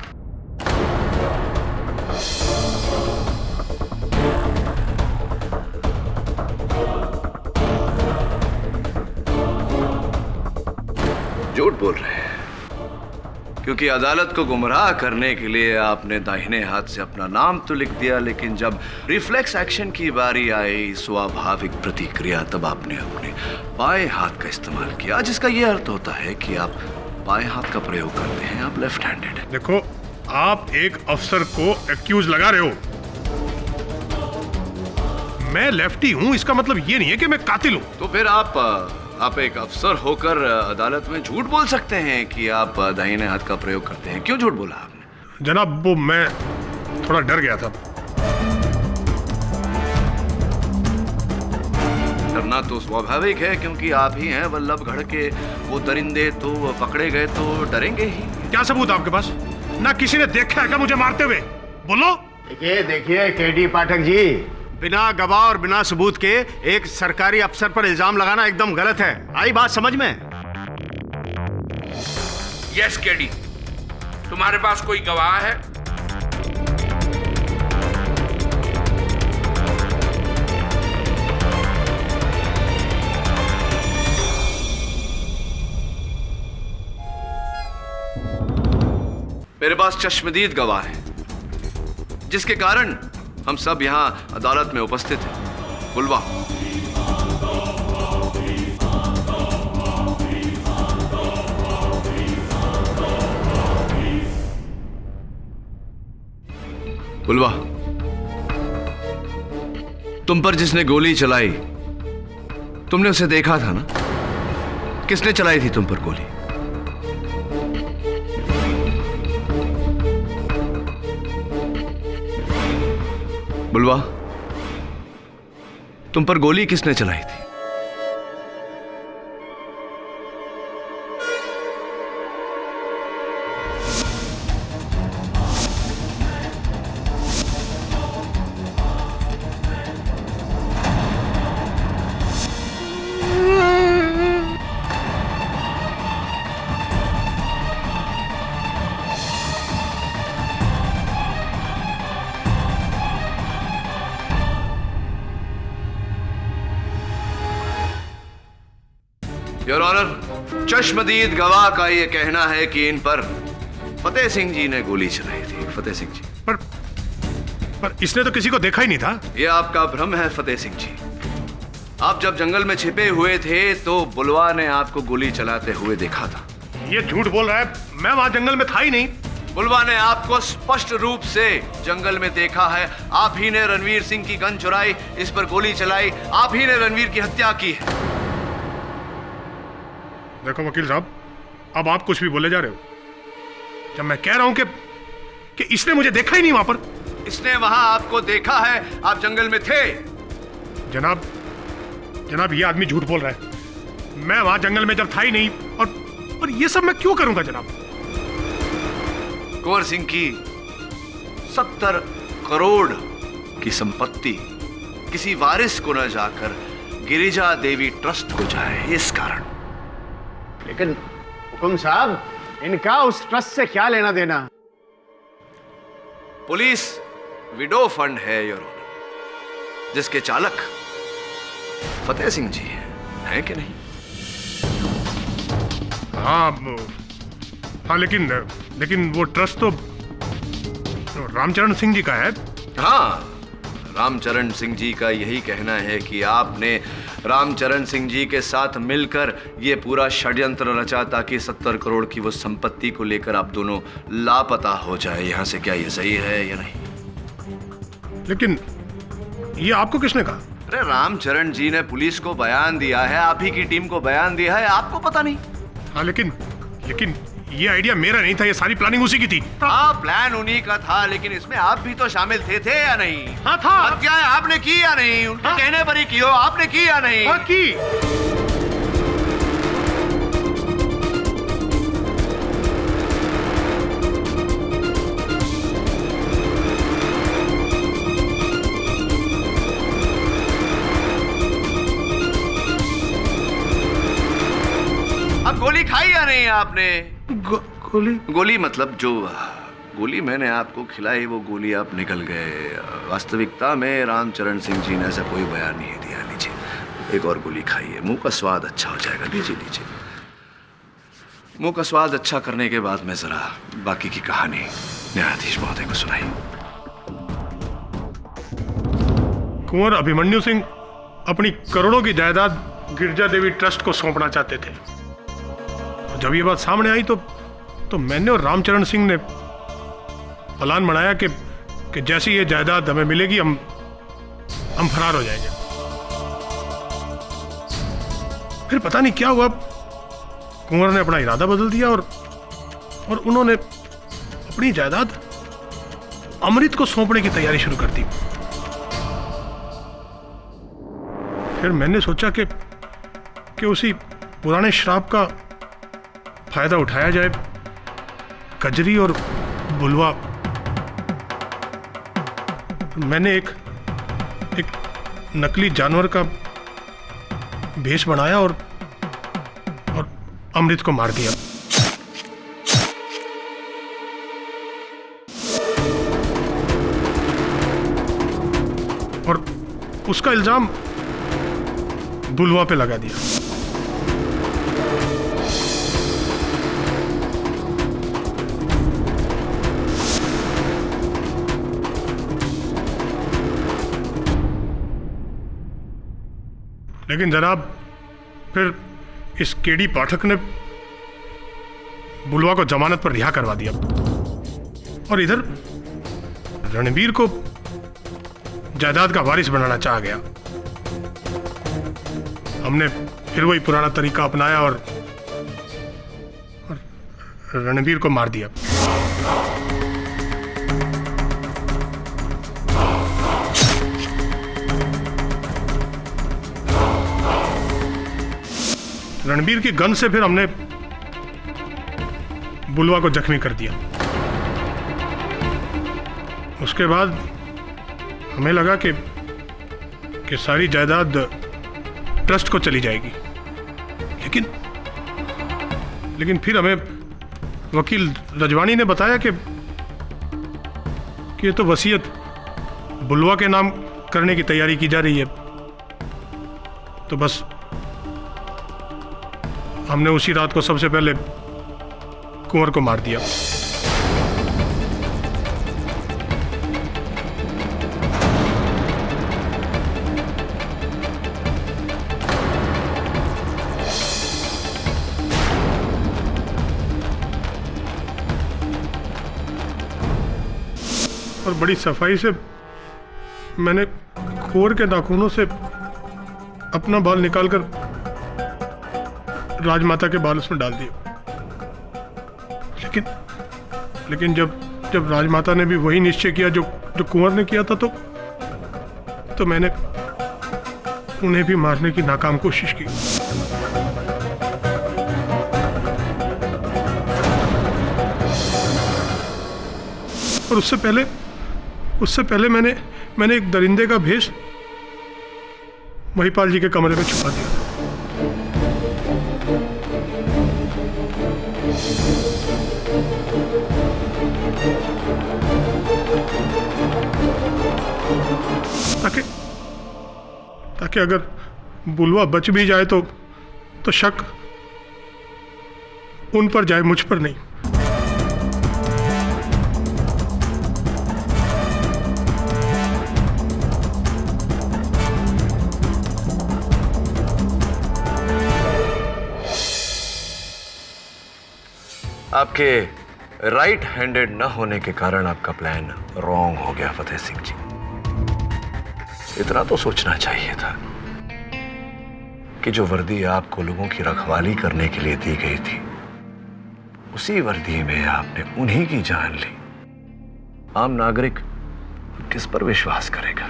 झूठ बोल रहे हैं, क्योंकि अदालत को गुमराह करने के लिए आपने दाहिने हाथ से अपना नाम तो लिख दिया, लेकिन जब रिफ्लेक्स एक्शन की बारी आई, स्वाभाविक प्रतिक्रिया, तब आपने अपने बाएं हाथ का इस्तेमाल किया, जिसका यह अर्थ होता है कि आप बाएं हाथ का प्रयोग करते हैं, आप लेफ्ट हैंडेड हैं। देखो, आप एक अफसर को एक्यूज लगा रहे हो। मैं लेफ्टी हूं, इसका मतलब ये नहीं है कि मैं कातिल हूं। तो फिर आप एक अफसर होकर अदालत में झूठ बोल सकते हैं कि आप दाहिने हाथ का प्रयोग करते हैं। क्यों झूठ बोला आपने? जनाब, वो मैं थोड़ा डर गया था। डरना तो स्वाभाविक है, क्योंकि आप ही हैं वल्लभगढ़ के वो दरिंदे, तो पकड़े गए तो डरेंगे ही। क्या सबूत आपके पास? ना किसी ने देखा है क्या मुझे मारते हुए? बोलो। देखिए केडी पाठक जी, बिना गवाह और बिना सबूत के एक सरकारी अफसर पर इल्जाम लगाना एकदम गलत है। आई बात समझ में? यस केडी, तुम्हारे पास कोई गवाह है? मेरे पास चश्मदीद गवाह है। जिसके कारण हम सब यहाँ अदालत में उपस्थित हैं। बुलवा, बुलवा, तुम पर जिसने गोली चलाई, तुमने उसे देखा था ना? किसने चलाई थी तुम पर गोली? बुलवा, तुम पर गोली किसने चलाई थी? योर ऑनर, चश्मदीद गवाह का यह कहना है कि इन पर फतेह सिंह जी ने गोली चलाई थी। फतेह सिंह जी, पर इसने तो किसी को देखा ही नहीं था। यह आपका भ्रम है फतेह सिंह जी। आप जब जंगल में छिपे हुए थे तो बुलवा ने आपको गोली चलाते हुए देखा था। ये झूठ बोल रहा है, मैं वहां जंगल में था ही नहीं। बुलवा ने आपको स्पष्ट रूप से जंगल में देखा है। आप ही ने रणवीर सिंह की गन चुराई, इस पर गोली चलाई, आप ही ने रणवीर की हत्या की है। देखो वकील साहब, अब आप कुछ भी बोले जा रहे हो। जब मैं कह रहा हूं कि इसने मुझे देखा ही नहीं वहां पर। इसने वहां आपको देखा है, आप जंगल में थे। जनाब ये आदमी झूठ बोल रहा है। मैं वहां जंगल में जब था ही नहीं, और ये सब मैं क्यों करूंगा जनाब? कुंवर सिंह की 70 करोड़ की संपत्ति किसी वारिस को न जाकर गिरिजा देवी ट्रस्ट को जाए, इस कारण। लेकिन हुकुम साहब, इनका उस ट्रस्ट से क्या लेना देना? पुलिस विडो फंड है योर ऑनर, जिसके चालक फतेह सिंह जी हैं कि नहीं? हाँ, लेकिन वो ट्रस्ट तो रामचरण सिंह जी का है। हाँ, रामचरण सिंह जी का यही कहना है कि आपने रामचरण सिंह जी के साथ मिलकर ये पूरा षड्यंत्र रचा ताकि 70 करोड़ की वो संपत्ति को लेकर आप दोनों लापता हो जाए यहाँ से। क्या ये सही है या नहीं? लेकिन ये आपको किसने कहा? अरे रामचरण जी ने पुलिस को बयान दिया है, आप ही की टीम को बयान दिया है, आपको पता नहीं? हाँ, लेकिन ये आइडिया मेरा नहीं था, ये सारी प्लानिंग उसी की थी। हाँ, प्लान उन्हीं का था, लेकिन इसमें आप भी तो शामिल थे या नहीं? हाँ था। हत्या आपने की या नहीं? उनके कहने पर ही की हो, आपने की या नहीं? हाँ, की। अब गोली खाई या नहीं आपने? गोली मतलब जो गोली मैंने आपको खिलाई, वो गोली आप निकल गए। वास्तविकता में रामचरण सिंह जी ने ऐसा कोई बयान नहीं दिया। लीजिए एक और गोली खाइए, मुंह का स्वाद अच्छा हो जाएगा। लीजिए मुंह का स्वाद अच्छा करने के बाद मैं जरा बाकी की कहानी न्यायाधीश महोदय को सुनाई। कुंवर अभिमन्यु सिंह अपनी करोड़ों की जायदाद गिरजा देवी ट्रस्ट को सौंपना चाहते थे। जब ये बात सामने आई तो मैंने और रामचरण सिंह ने प्लान बनाया कि जैसे ये जायदाद हमें मिलेगी हम फरार हो जाएंगे। फिर पता नहीं क्या हुआ, कुंवर ने अपना इरादा बदल दिया और उन्होंने अपनी जायदाद अमृत को सौंपने की तैयारी शुरू कर दी। फिर मैंने सोचा कि उसी पुराने श्राप का फायदा उठाया जाए। कजरी और बुलवा, मैंने एक नकली जानवर का भेष बनाया और अमृत को मार दिया। और उसका इल्जाम बुलवा पे लगा दिया। लेकिन जनाब फिर इस केडी पाठक ने बुलवा को जमानत पर रिहा करवा दिया और इधर रणबीर को जायदाद का वारिस बनाना चाहा गया। हमने फिर वही पुराना तरीका अपनाया और रणबीर को मार दिया। रणबीर की गन से फिर हमने बुलवा को जख्मी कर दिया। उसके बाद हमें लगा कि सारी जायदाद ट्रस्ट को चली जाएगी, लेकिन फिर हमें वकील रजवानी ने बताया कि ये तो वसीयत बुलवा के नाम करने की तैयारी की जा रही है। तो बस हमने उसी रात को सबसे पहले कुंवर को मार दिया। और बड़ी सफाई से मैंने कुंवर के नाखूनों से अपना बाल निकालकर राजमाता के बाल उसमें डाल दिए। लेकिन जब राजमाता ने भी वही निश्चय किया जो कुंवर ने किया था, तो मैंने उन्हें भी मारने की नाकाम कोशिश की। और उससे पहले मैंने एक दरिंदे का भेष महिपाल जी के कमरे में छुपा दिया। ताकि अगर बुलवा बच भी जाए तो शक उन पर जाए, मुझ पर नहीं। आपके राइट हैंडेड न होने के कारण आपका प्लान रॉन्ग हो गया फतेह सिंह जी। इतना तो सोचना चाहिए था कि जो वर्दी आपको लोगों की रखवाली करने के लिए दी गई थी, उसी वर्दी में आपने उन्हीं की जान ली। आम नागरिक किस पर विश्वास करेगा?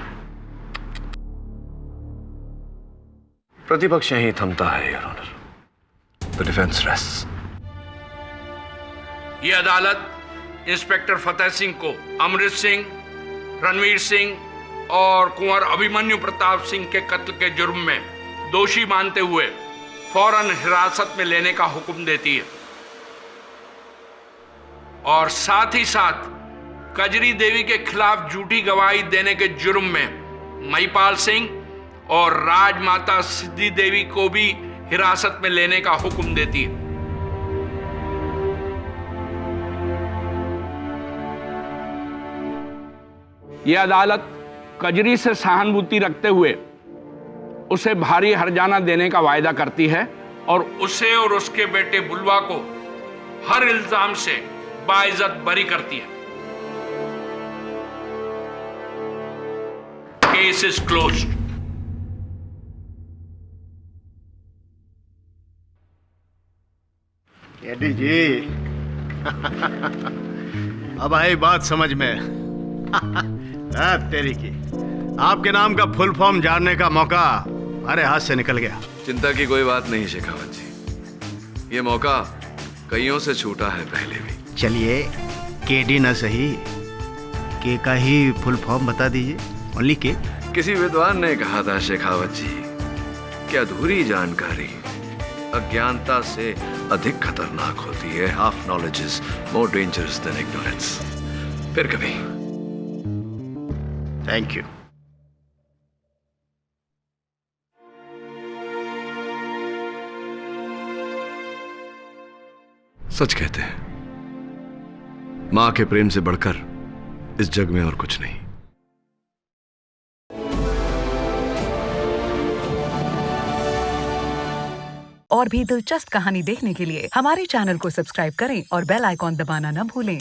प्रतिपक्ष यहीं थमता है, your honour. The defence rests. ये अदालत इंस्पेक्टर फतेह सिंह को अमृत सिंह, रणवीर सिंह और कुंवर अभिमन्यु प्रताप सिंह के कत्ल के जुर्म में दोषी मानते हुए फौरन हिरासत में लेने का हुक्म देती है और साथ ही साथ कजरी देवी के खिलाफ झूठी गवाही देने के जुर्म में महिपाल सिंह और राजमाता सिद्धि देवी को भी हिरासत में लेने का हुक्म देती है। यह अदालत कजरी से सहानुभूति रखते हुए उसे भारी हर्जाना देने का वायदा करती है और उसे और उसके बेटे बुलवा को हर इल्जाम से बाइज्जत बरी करती है। Case is closed. केडी जी अब आई बात समझ में। तेरी की आपके नाम का फुल फॉर्म जानने का मौका हमारे हाथ से निकल गया। चिंता की कोई बात नहीं शेखावत जी, ये मौका कईयों से छूटा है पहले भी। चलिए केडी न सही, के का ही फुल फॉर्म बता दीजिए। ओनली के। किसी विद्वान ने कहा था शेखावत जी कि अधूरी जानकारी अज्ञानता से अधिक खतरनाक होती है। Half knowledge is more dangerous than ignorance. फिर कभी। Thank you. सच कहते हैं, मां के प्रेम से बढ़कर इस जग में और कुछ नहीं। और भी दिलचस्प कहानी देखने के लिए हमारे चैनल को सब्सक्राइब करें और बेल आइकॉन दबाना न भूलें।